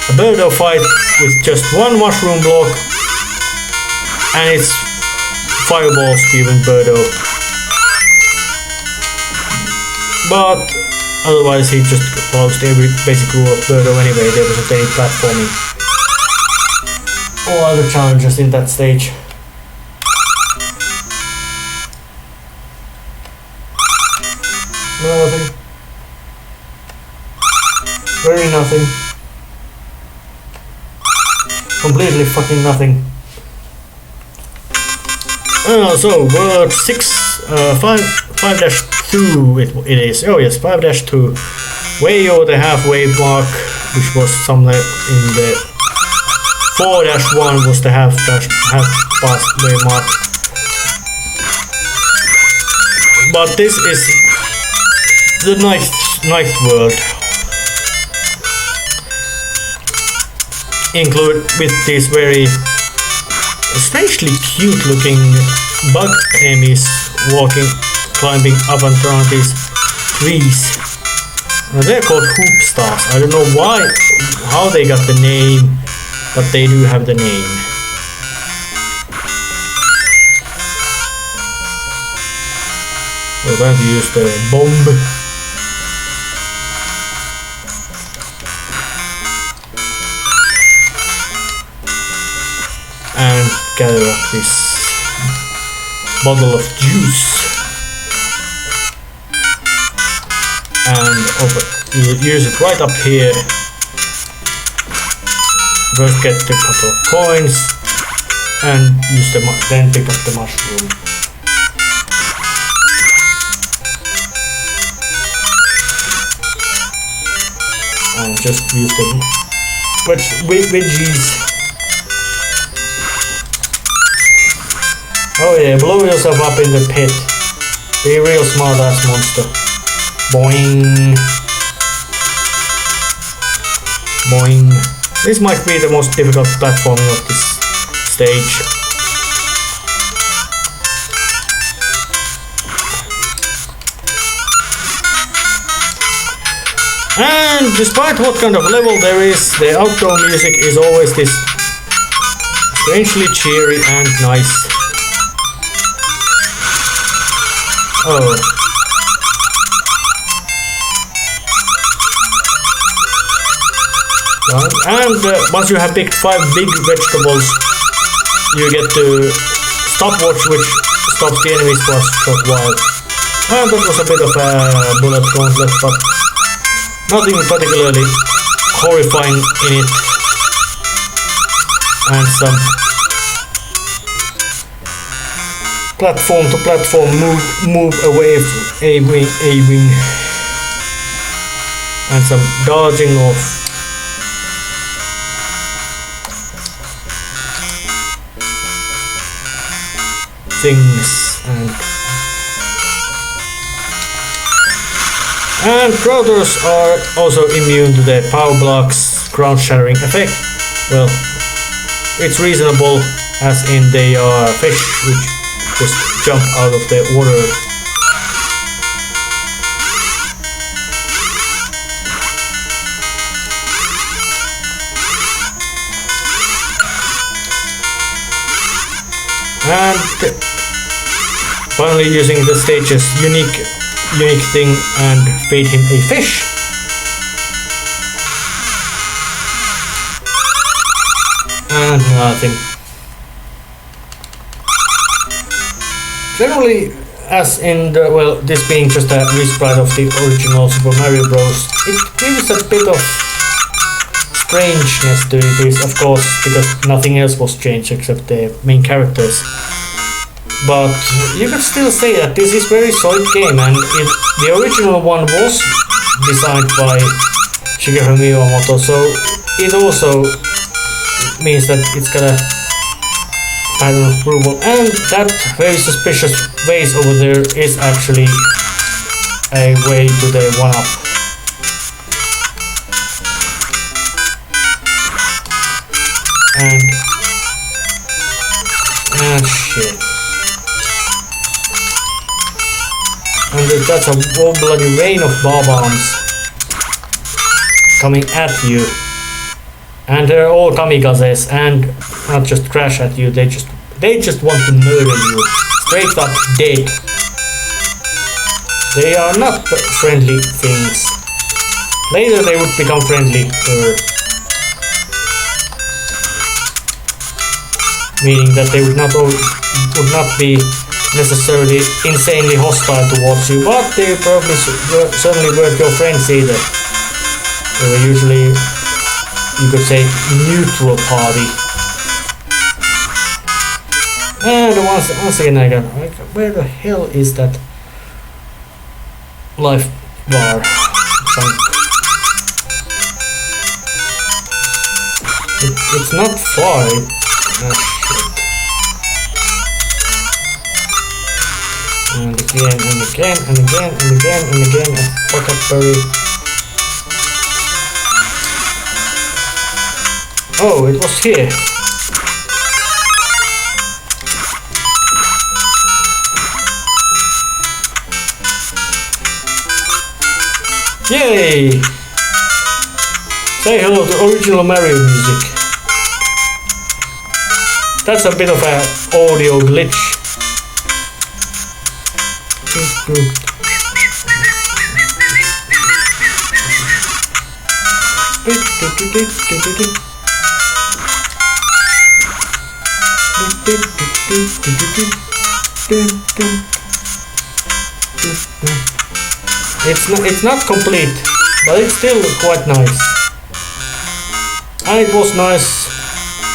a birdo fight with just one mushroom block, and it's fireball spewing birdo. But otherwise he just follows every basic rule of birdo anyway. There wasn't any platforming or other challenges in that stage. Nothing. Very nothing. Completely fucking nothing. So word 5-2 it is. Oh yes, 5-2. Way over the halfway mark, which was somewhere in the 4-1 was the half past way mark. But this is the ninth world. Include with these very strangely cute looking bug enemies climbing up and down these trees. They're called hoop stars. I don't know how they got the name, but they do have the name. We're going to use the Bob-Omb. And gather up this bottle of juice and use it right up here. First get a couple of coins and then pick up the mushroom. And just use the veggies. Oh yeah, blow yourself up in the pit. Be a real smart ass monster. Boing. Boing. This might be the most difficult platforming of this stage. And despite what kind of level there is, the outdoor music is always this strangely cheery and nice. Oh. And once you have picked 5 big vegetables, you get to stopwatch, which stops the enemies for a short while. And that was a bit of a bullet gauntlet, but nothing particularly horrifying in it. And some platform to platform move away aiming and some dodging of things and Crowders are also immune to the power blocks ground shattering effect. Well, it's reasonable, as in they are fish which just jump out of the water. And finally using the stage's unique thing and feed him a fish. And nothing. Generally, as in the, well, this being just a resprite of the original Super Mario Bros, it gives a bit of strangeness to this, of course, because nothing else was changed except the main characters. But you could still say that this is very solid game, and the original one was designed by Shigeru Miyamoto, so it also means that it's got a pattern of approval, and that very suspicious vase over there is actually a way to the 1-up. and shit. And that's a whole bloody rain of Bob-Ombs coming at you. And they're all kamikazes and not just crash at you, they just want to murder you. Straight up dead. They are not friendly things. Later they would become friendly. Meaning that they would not be necessarily insanely hostile towards you, but they probably certainly weren't your friends either. They were usually, you could say, neutral party. And once again I got, like, where the hell is that life bar? It's not far. And again, and again, and again, and again, and again, a pocket berry. Oh, it was here. Yay! Say hello to original Mario music. That's a bit of an audio glitch. It's not complete, but it's still quite nice. And it was nice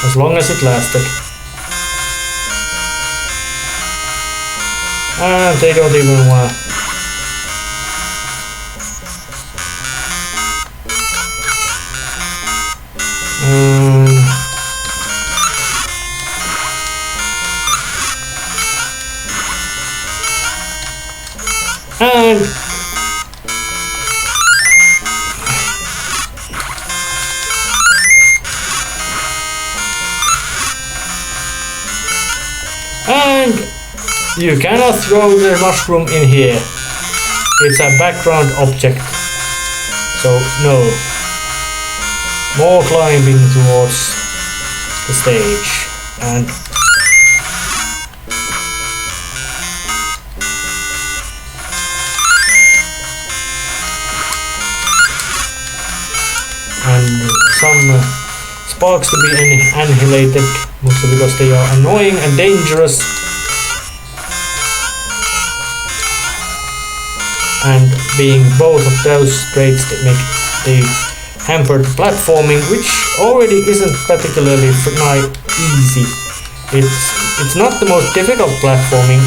as long as it lasted. And they don't even want. And you cannot throw the mushroom in here. It's a background object. So no. More climbing towards the stage. And some sparks to be annihilated, mostly because they are annoying and dangerous. And being both of those traits that make the hampered platforming, which already isn't particularly easy. It's not the most difficult platforming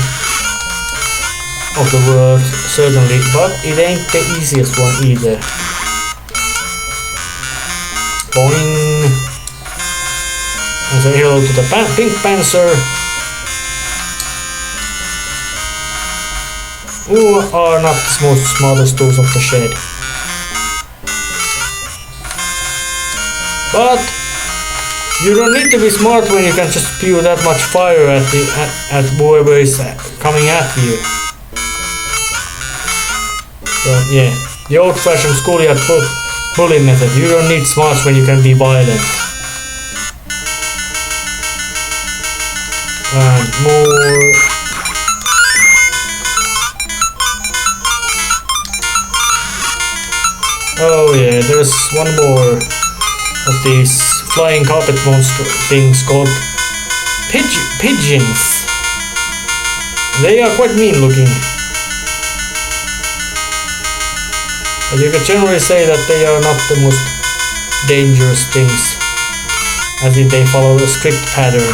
of the world, certainly, but it ain't the easiest one either. Boing. And say hello to the pink panzer, who are not the most smartest tools of the shed. But you don't need to be smart when you can just spew that much fire at whoever is coming at you. So yeah, the old-fashioned schoolyard bully method. You don't need smarts when you can be violent. And more. Oh yeah, there's one more of these flying carpet monster things called pigeons. They are quite mean looking. But you can generally say that they are not the most dangerous things, as if they follow a strict pattern.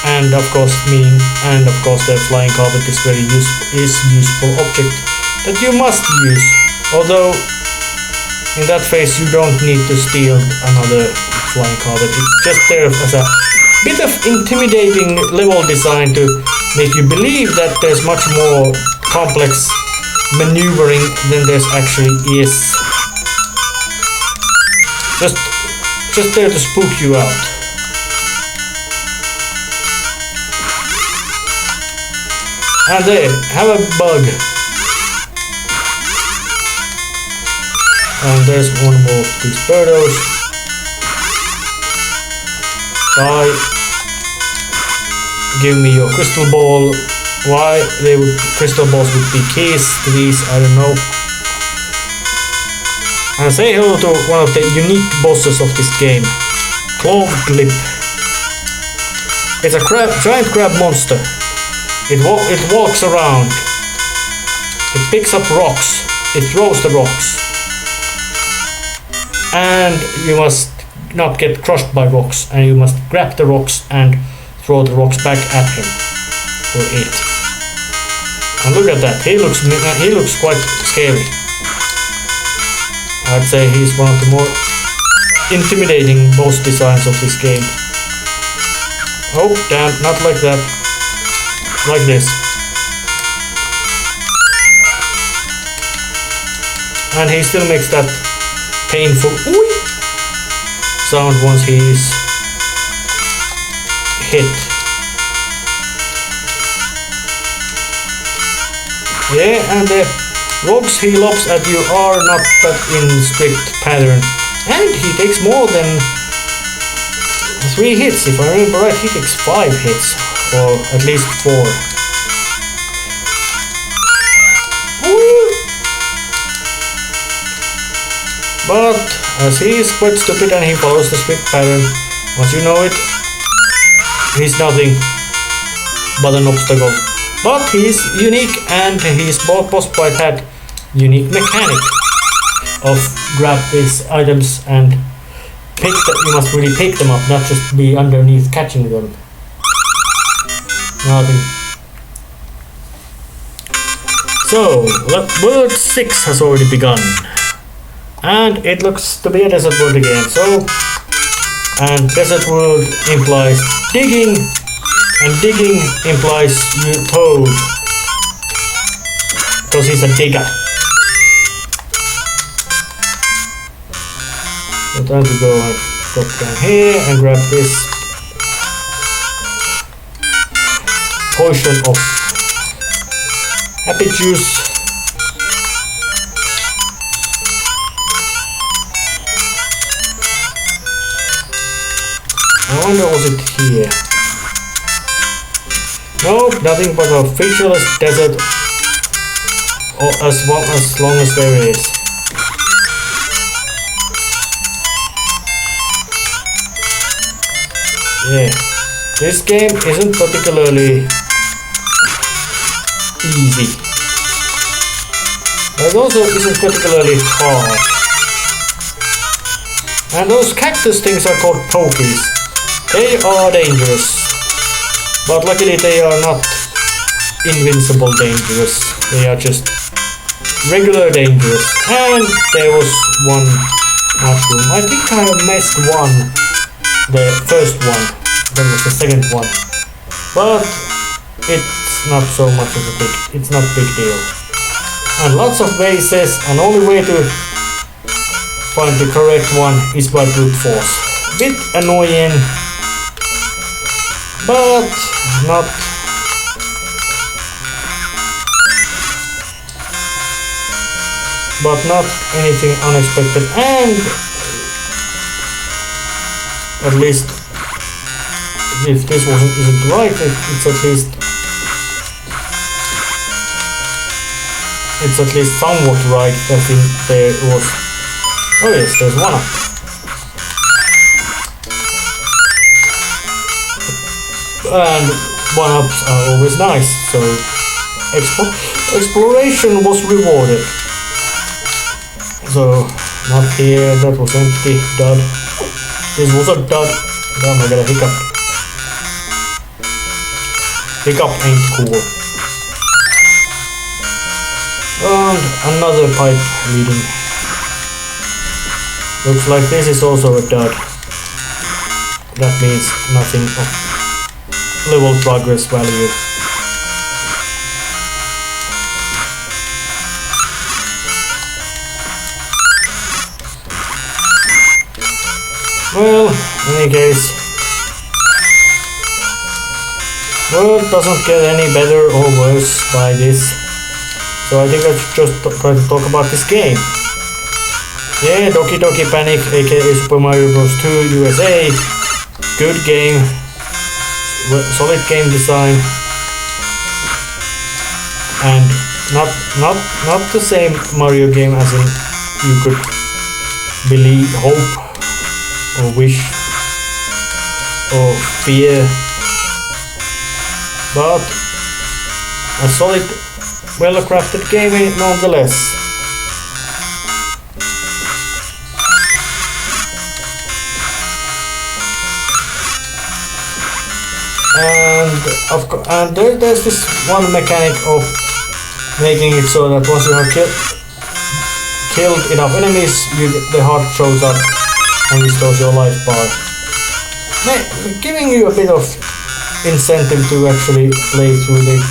And of course their flying carpet is very useful object that you must use. Although in that phase you don't need to steal another flying carpet. It's just there as a bit of intimidating level design to make you believe that there's much more complex maneuvering than there's actually is. Just just there to spook you out. And there, have a bug. And there's one more of these birdos. Die. Give me your crystal ball. Why crystal balls would be keys to these, I don't know. And say hello to one of the unique bosses of this game. Clove Lip. It's a giant crab monster. It walks around. It picks up rocks. It throws the rocks. And you must not get crushed by rocks. And you must grab the rocks and throw the rocks back at him. Or it. And look at that. He looks quite scary. I'd say he's one of the more intimidating boss designs of this game. Oh, damn, not like that. Like this. And he still makes that painful sound once he's hit. Yeah, and the rocks he lobs at you are not that in strict pattern. And he takes more than 3 hits, if I remember right. He takes 5 hits. Or at least 4. But as he is quite stupid and he follows the strict pattern, once you know it, he's nothing but an obstacle. But he's unique, and his boss fight had unique mechanic of grab these items and pick them. You must really pick them up, not just be underneath catching them. Nothing. So, World 6 has already begun. And it looks to be a desert world again. So, and desert world implies digging, and digging implies you toad. Because he's a digger. So time to go and drop down here and grab this potion of happy juice. I wonder, was it here? Nope, nothing but a featureless desert, or as long as there is. Yeah, this game isn't particularly easy, but it also isn't particularly hard. And those cactus things are called pokies. They are dangerous, but luckily they are not invincible dangerous. They are just regular dangerous. And there was one mushroom. I think I missed one, the first one. That was the second one. But it's not so much of a it's not big deal. And lots of bases, and only way to find the correct one is by brute force. Bit annoying, but not anything unexpected. And at least if this isn't right, it's at least somewhat right. I think there was, oh yes, there's one up. And one-ups are always nice, so exploration was rewarded. So, not here, that was empty, dud. This was a dud. Damn, I got a hiccup. Hiccup ain't cool. And another pipe leading. Looks like this is also a dud. That means nothing of level progress value. Well, in any case, world doesn't get any better or worse by this. So I think I should just try to talk about this game. Yeah, Doki Doki Panic, aka Super Mario Bros. 2 USA. Good game. Solid game design. And not the same Mario game as in you could believe, hope, or wish, or fear. But a solid, well-crafted game nonetheless. And there's this one mechanic of making it so that once you have killed enough enemies, the heart shows up and restores your life bar, giving you a bit of incentive to actually play through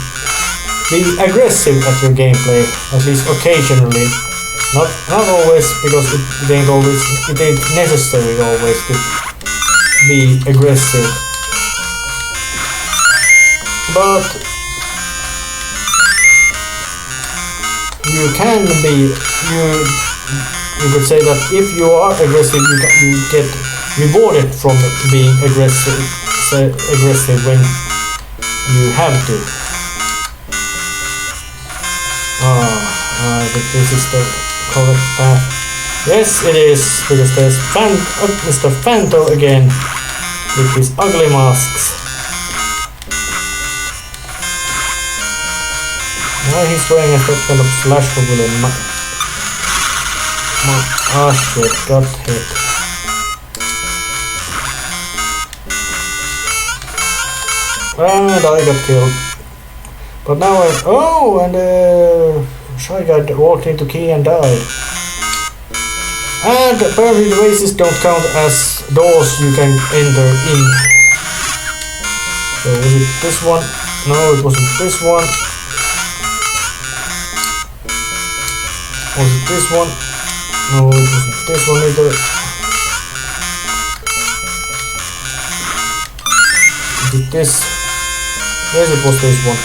be aggressive at your gameplay, at least occasionally. Not always, because it ain't necessary always to be aggressive. But you can be, you could say that if you are aggressive, you get rewarded from being aggressive when you have to. I think this is the correct path. Yes, it is, because there's Mr. Phantom again with his ugly masks. Why he's wearing a kind of slasher villain? Ah shit, got hit. And I got killed. But now Shy Guy walked into key and died. And apparently the races don't count as doors you can enter in. So was it this one? No, it wasn't this one. Was it this one? No, it wasn't this one either. Is it this? Yes, it was this one.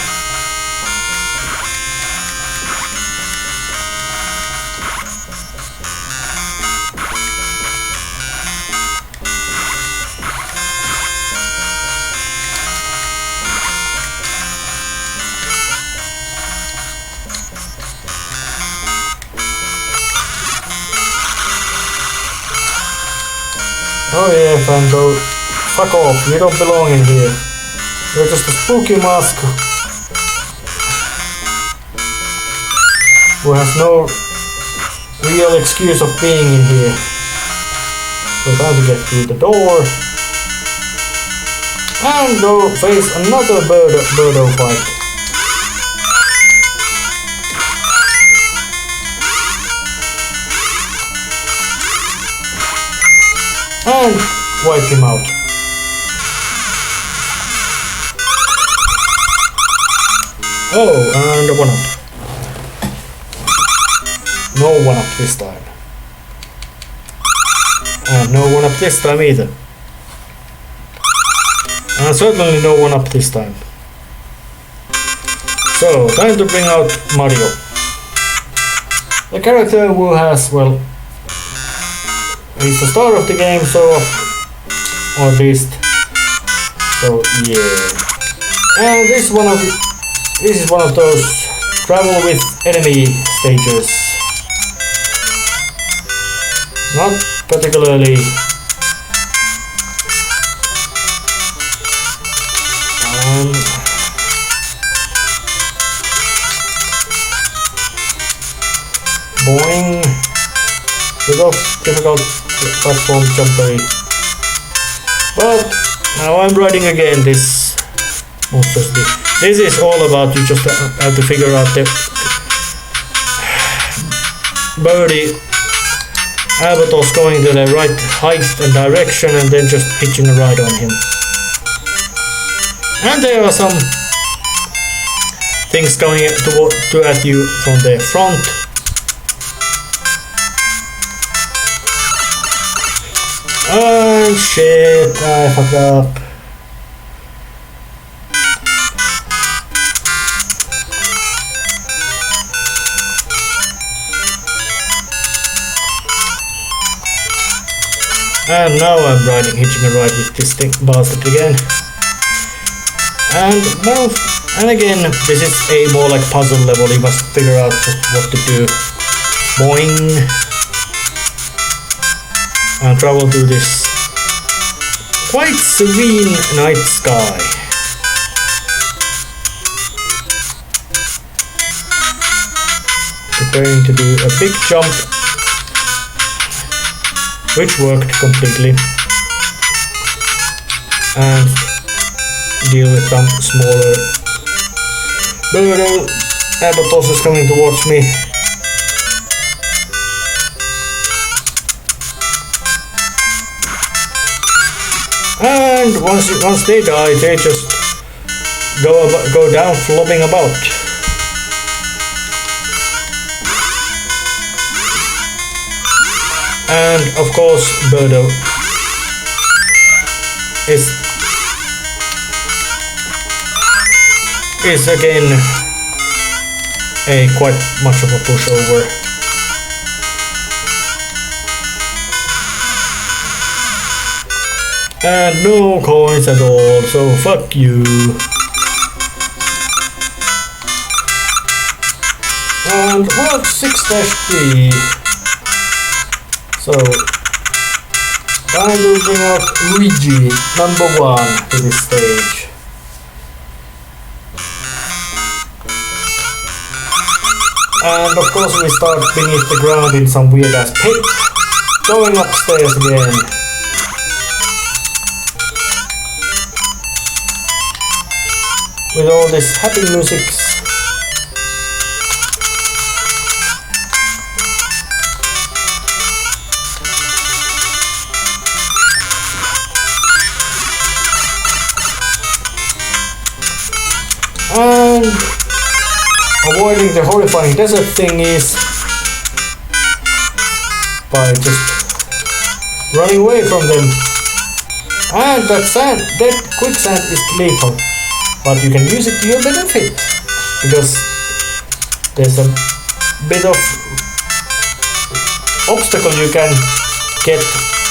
Oh yeah, Phantom. Fuck off, you don't belong in here. You're just a spooky mask who has no real excuse of being in here. So time to get through the door and go face another birdo fight. And wipe him out. Oh, and a 1-up. No 1-up this time. And no 1-up this time either. And certainly no 1-up this time. So, time to bring out Mario. The character who has, well, it's the start of the game, so, or at least, so yeah. And this is one of those travel with enemy stages. Not particularly boing. Bit of difficult platform jumpery. But now I'm riding again this monstrosity. This is all about you just have to figure out the birdie albatross going to the right height and direction and then just hitching a ride on him. And there are some things coming at you from the front. And shit, I fucked up. And now I'm hitching a ride with this thing bastard again. And well, and again, this is a more like puzzle level. You must figure out just what to do. Boing. And travel to this quite serene night sky. Preparing to do a big jump, which worked completely, and deal with some smaller bird albatrosses coming towards me. And once they die, they just go down flopping about. And of course, Birdo is again a quite much of a pushover. And no coins at all, so fuck you. And well, 6-3. So, time to bring out Luigi, number 1, to this stage. And of course we start beneath the ground in some weird ass pit, going upstairs again. With all this happy music. And avoiding the horrifying desert thingies by just running away from them. And that quicksand is lethal, but you can use it to your benefit, because there's a bit of obstacle you can get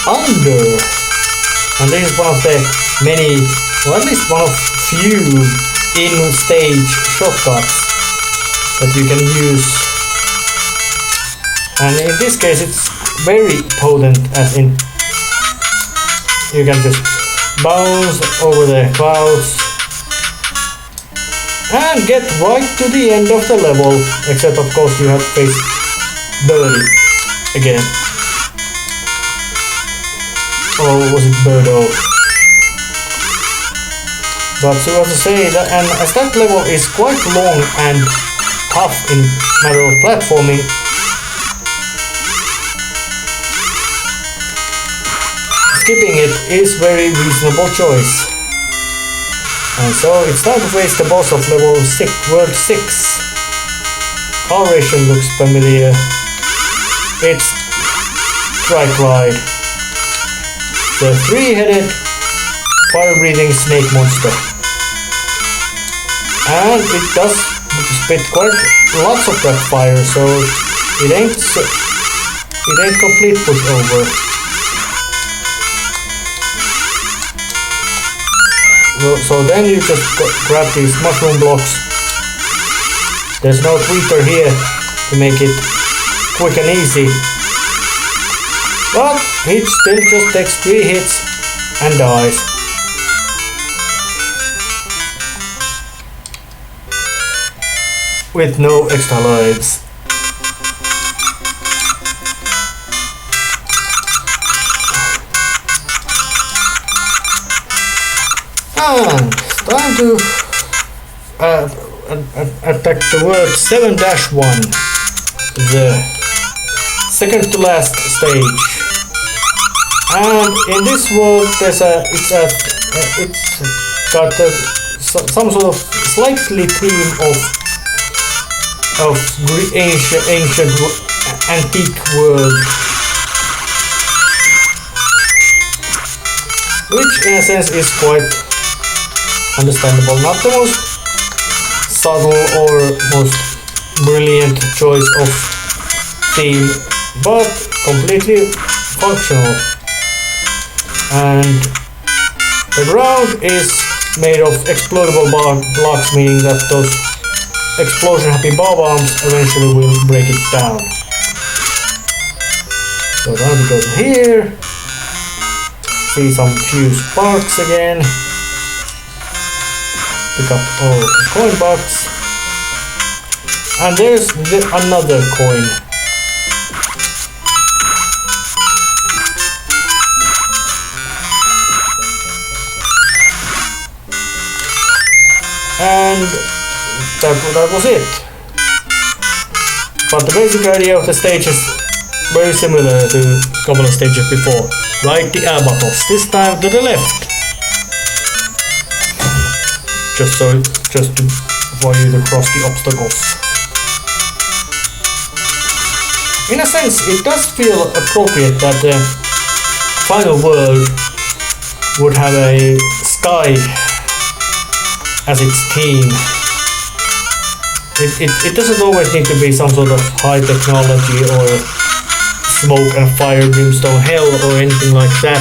under, and this is one of the many, or at least one of few in-stage shortcuts that you can use, and in this case it's very potent, as in you can just bounce over the clouds and get right to the end of the level, except of course you have to face Birdie again. Or was it Birdo? But so as to say that, and as that level is quite long and tough in matter of platforming, skipping it is very reasonable choice. And so it's time to face the boss of level 6, world 6. Coloration looks familiar. It's Tri-Clyde, the 3-headed fire-breathing snake monster. And it does spit quite lots of that fire, so it ain't complete pushover. So then you just grab these mushroom blocks. There's no tweeter here to make it quick and easy, but he still just takes 3 hits and dies. With no extra lives. And time to attack the world 7-1, the second to last stage. And in this world, it's got some sort of slightly theme of ancient antique world. which in a sense is quite understandable. Not the most subtle or most brilliant choice of theme, but completely functional. And the ground is made of explodable blocks, meaning that those explosion-happy Bob-Ombs eventually will break it down. So now we go to here, see some few sparks again, pick up all the coin box, and there's another coin. And that was it. But the basic idea of the stage is very similar to a couple of stages before. Right the albatross, this time to the left. Just for you to cross the obstacles. In a sense, it does feel appropriate that the final world would have a sky as its theme. It doesn't always need to be some sort of high technology or smoke and fire, brimstone hell or anything like that.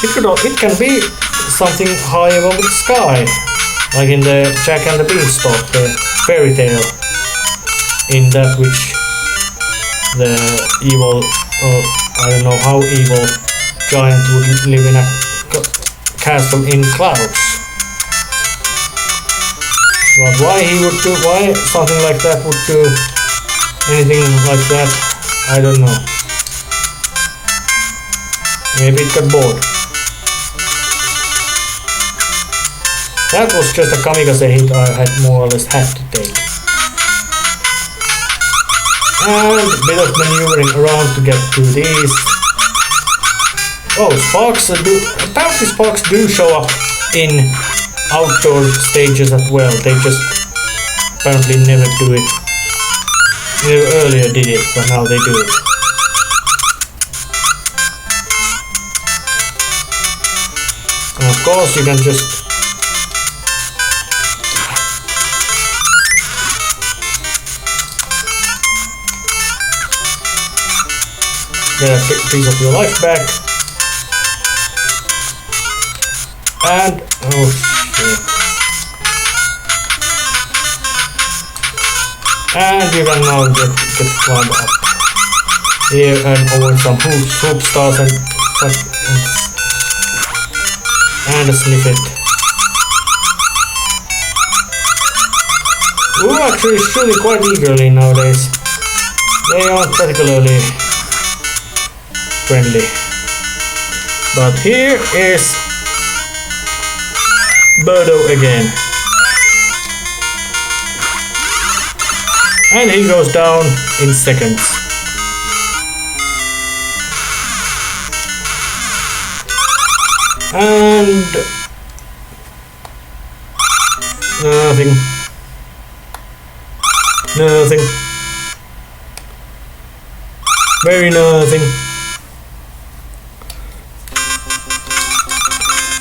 It can be something high above the sky, like in the Jack and the Beanstalk, the fairy tale, in that which the evil, or I don't know how evil, giant would live in a castle in clouds. But why something like that would do anything like that, I don't know. Maybe it got bored. That was just a kamikaze hit I had more or less had to take. And a bit of maneuvering around to get to these. Oh, sparks apparently sparks do show up in outdoor stages as well. They just apparently never do it. They earlier did it, but now they do it. And of course you can just get a piece of your life back. And oh shit. And you can now get climb up here and over some hoop stars and a snippet. Ooh, actually shooting quite eagerly nowadays. They aren't particularly friendly. But here is Birdo again. And he goes down in seconds. And nothing. Very nothing.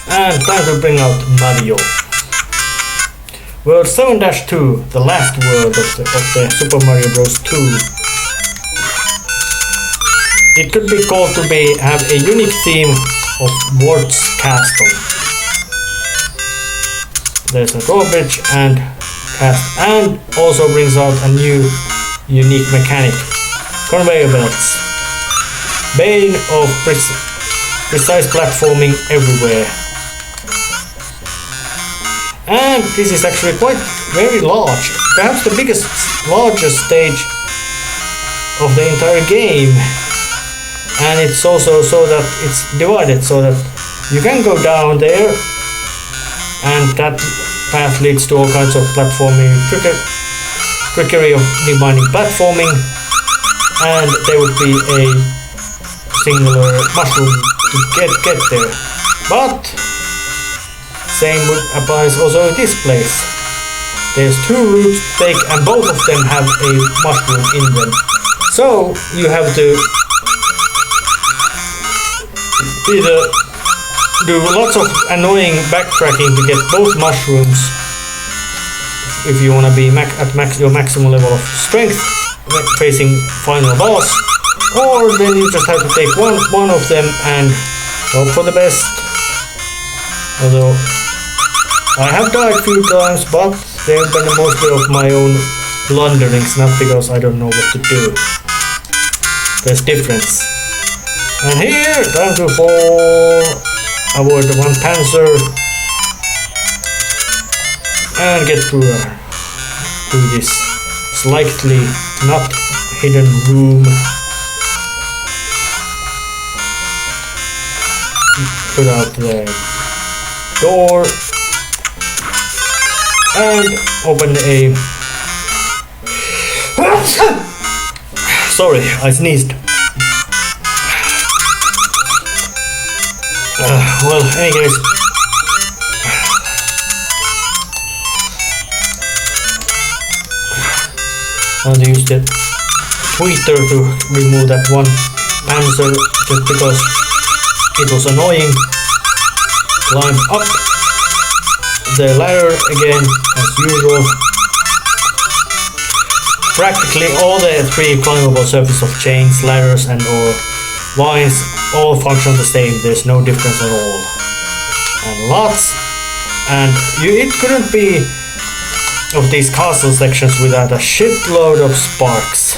And time to bring out Mario. World 7-2, the last world of the Super Mario Bros. 2. It could be called to have a unique theme of Wart's Castle. There's a drawbridge and also brings out a new unique mechanic. Conveyor belts. Bane of precise platforming everywhere. And this is actually very large. Perhaps the largest stage of the entire game. And it's also so that it's divided so that you can go down there and that path leads to all kinds of platforming, trickery of demanding platforming, and there would be a singular mushroom to get there. But same applies also in this place. There's two routes to take and both of them have a mushroom in them. So you have to either do lots of annoying backtracking to get both mushrooms if you want to be at your maximum level of strength facing final boss, or then you just have to take one of them and hope for the best. Although I have died a few times, but they've been mostly of my own blunderings, not because I don't know what to do. There's difference. And here, time to fall. Avoid the one panzer and get through this slightly not hidden room. Put out the door and open a... Sorry, I sneezed. Well, anyways, I'll use the tweeter to remove that one panzer just because it was annoying. Climb up the ladder again as usual. Practically all the three climbable surfaces of chains, ladders and or vines all function the same. There's no difference at all. And lots. And it couldn't be of these castle sections without a shitload of sparks.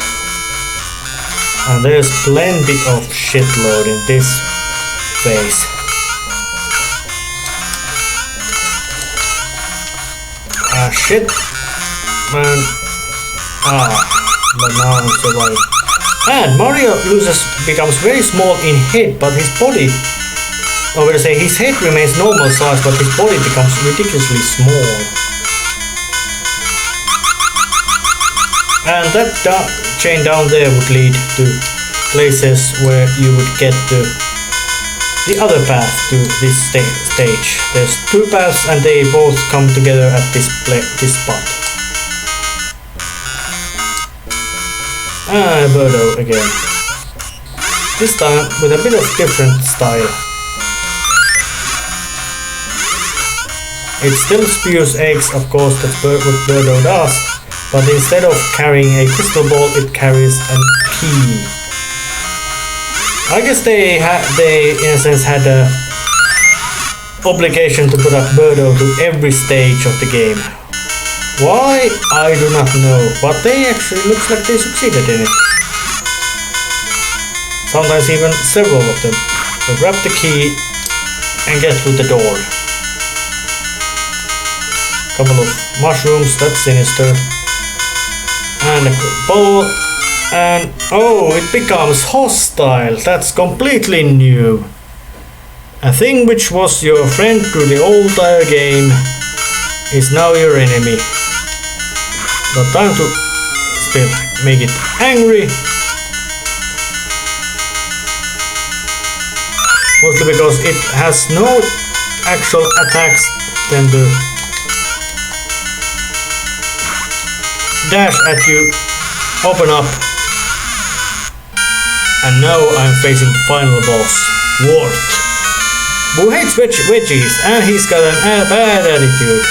And there's plenty of shitload in this phase. Shit. Man. But now I'm surviving. And Mario becomes very small in head, but his body, I will say his head remains normal size, but his body becomes ridiculously small. And that chain down there would lead to places where you would get to the other path to this stage. There's two paths and they both come together at this spot. And Birdo again. This time with a bit of different style. It still spews eggs, of course, that's what Birdo does, but instead of carrying a crystal ball, it carries a key. I guess they in a sense had a obligation to put up Birdo to every stage of the game. Why? I do not know, but they actually looks like they succeeded in it. Sometimes even several of them. So grab the key and get through the door. Couple of mushrooms, that's sinister. And a ball. And oh, it becomes hostile. That's completely new. A thing which was your friend through the whole entire game is now your enemy. But time to still make it angry. Mostly because it has no actual attacks than to dash at you, open up. And now I'm facing the final boss, Wart, who hates veggies and he's got a bad attitude.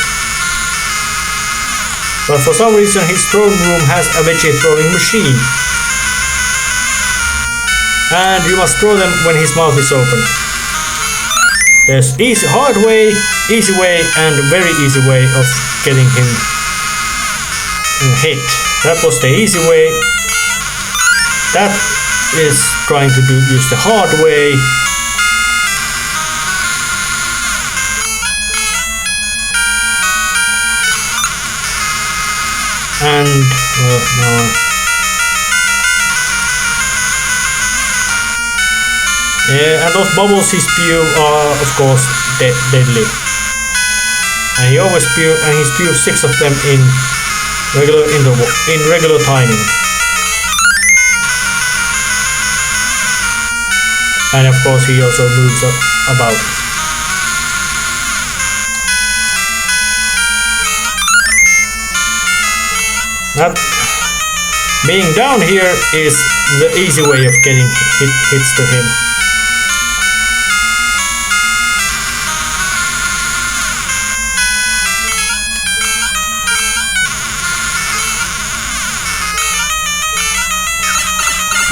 But for some reason his throne room has a veggie throwing machine. And you must throw them when his mouth is open. There's hard way, easy way and very easy way of getting him hit. That was the easy way. That is trying to use the hard way. And no. Yeah, and those bubbles he spew are of course deadly. And he always spews 6 of them in regular timing. And of course he also moves about. That being down here is the easy way of getting hits to him.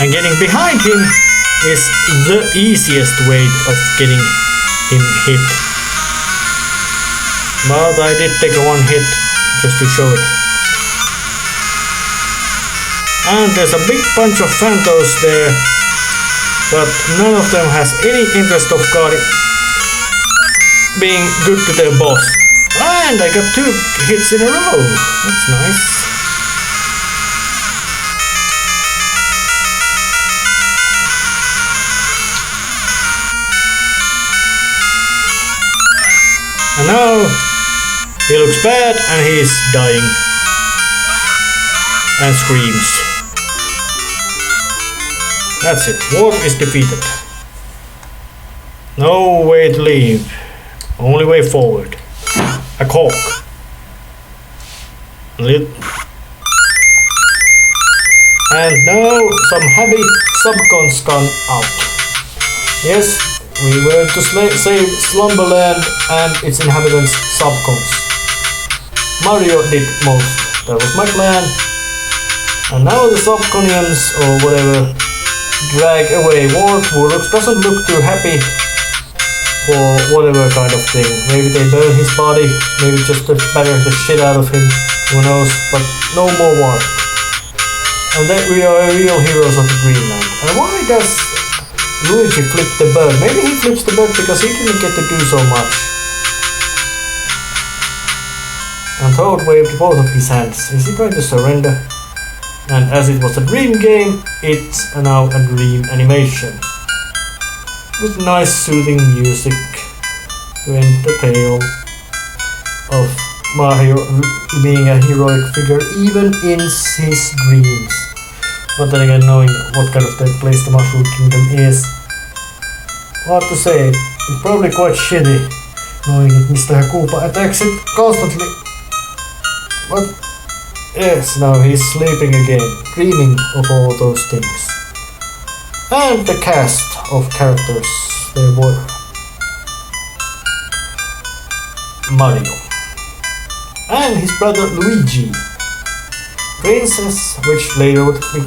And getting behind him is the easiest way of getting him hit. But I did take one hit just to show it. And there's a big bunch of phantoms there, but none of them has any interest of being good to their boss. And I got 2 hits in a row. That's nice. And now he looks bad and he's dying. And screams. That's it. War is defeated. No way to leave. Only way forward. A cork. And now some heavy subcons come out. Yes, we were to save Slumberland and its inhabitants subcons. Mario did most. That was my plan. And now the subconians or whatever drag away Ward, who doesn't look too happy for whatever kind of thing. Maybe they burn his body, maybe just to batter the shit out of him, who knows, but no more Ward. And then we are real heroes of the Greenland. And why does Luigi flip the bird? Maybe he flips the bird because he didn't get to do so much. And Toad waved both of his hands. Is he trying to surrender? And as it was a dream game, it's now a dream animation. With nice soothing music to end the tale of Mario being a heroic figure even in his dreams. But then again, knowing what kind of place the Mushroom Kingdom is, what to say, it's probably quite shitty knowing that Mr. Koopa attacks it constantly. But yes, now he's sleeping again, dreaming of all those things. And the cast of characters, they were Mario and his brother Luigi, Princess, which later would be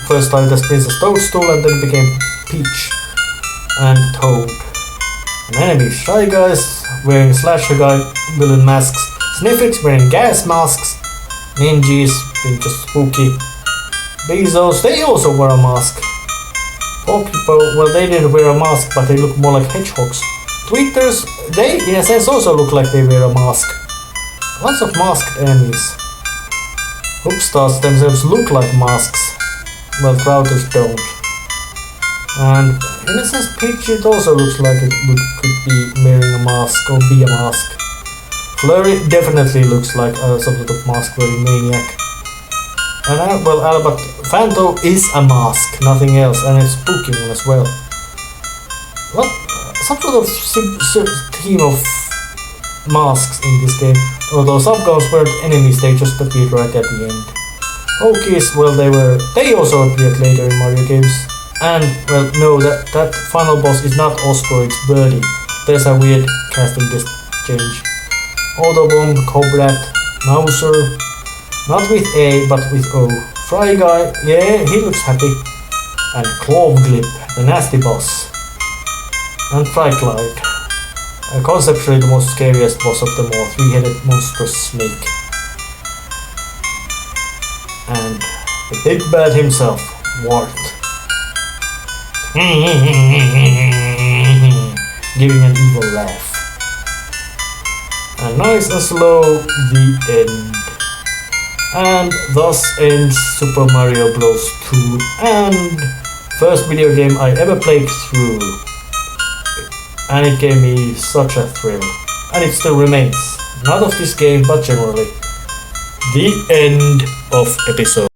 first started as Princess Toadstool and then became Peach, and Toad. An enemy, Shy Guys wearing slasher guy villain masks, Sniffits wearing gas masks, Ninjas being just spooky, Bezos, they also wear a mask. Pokepo, well, they didn't wear a mask, but they look more like hedgehogs. Tweeters, they in a sense also look like they wear a mask. Lots of masked enemies. Hoopstars themselves look like masks, well, Trouters don't. And in a sense, Peach, it also looks like it could be wearing a mask or be a mask. Flurry definitely looks like some sort of mask-wearing maniac. And well, Albert Phanto is a mask, nothing else, and it's spooky one as well. What? Some sort of team of masks in this game. Although subcons weren't enemies, they just appeared right at the end. Hokies, well, they also appeared later in Mario games. And well, no, that final boss is not Oscar, it's Birdie. There's a weird casting change. Bob-Omb, Cobrat, Mouser. Not with A, but with O. Fry Guy, yeah, he looks happy. And Cloveglip, the nasty boss. And Fry Clyde. Conceptually the most scariest boss of them all, 3-headed monstrous snake. And the big bad himself, Wart. Giving an evil laugh. And nice and slow, the end. And thus ends Super Mario Bros. 2 and first video game I ever played through. And it gave me such a thrill. And it still remains. Not of this game, but generally. The end of episode.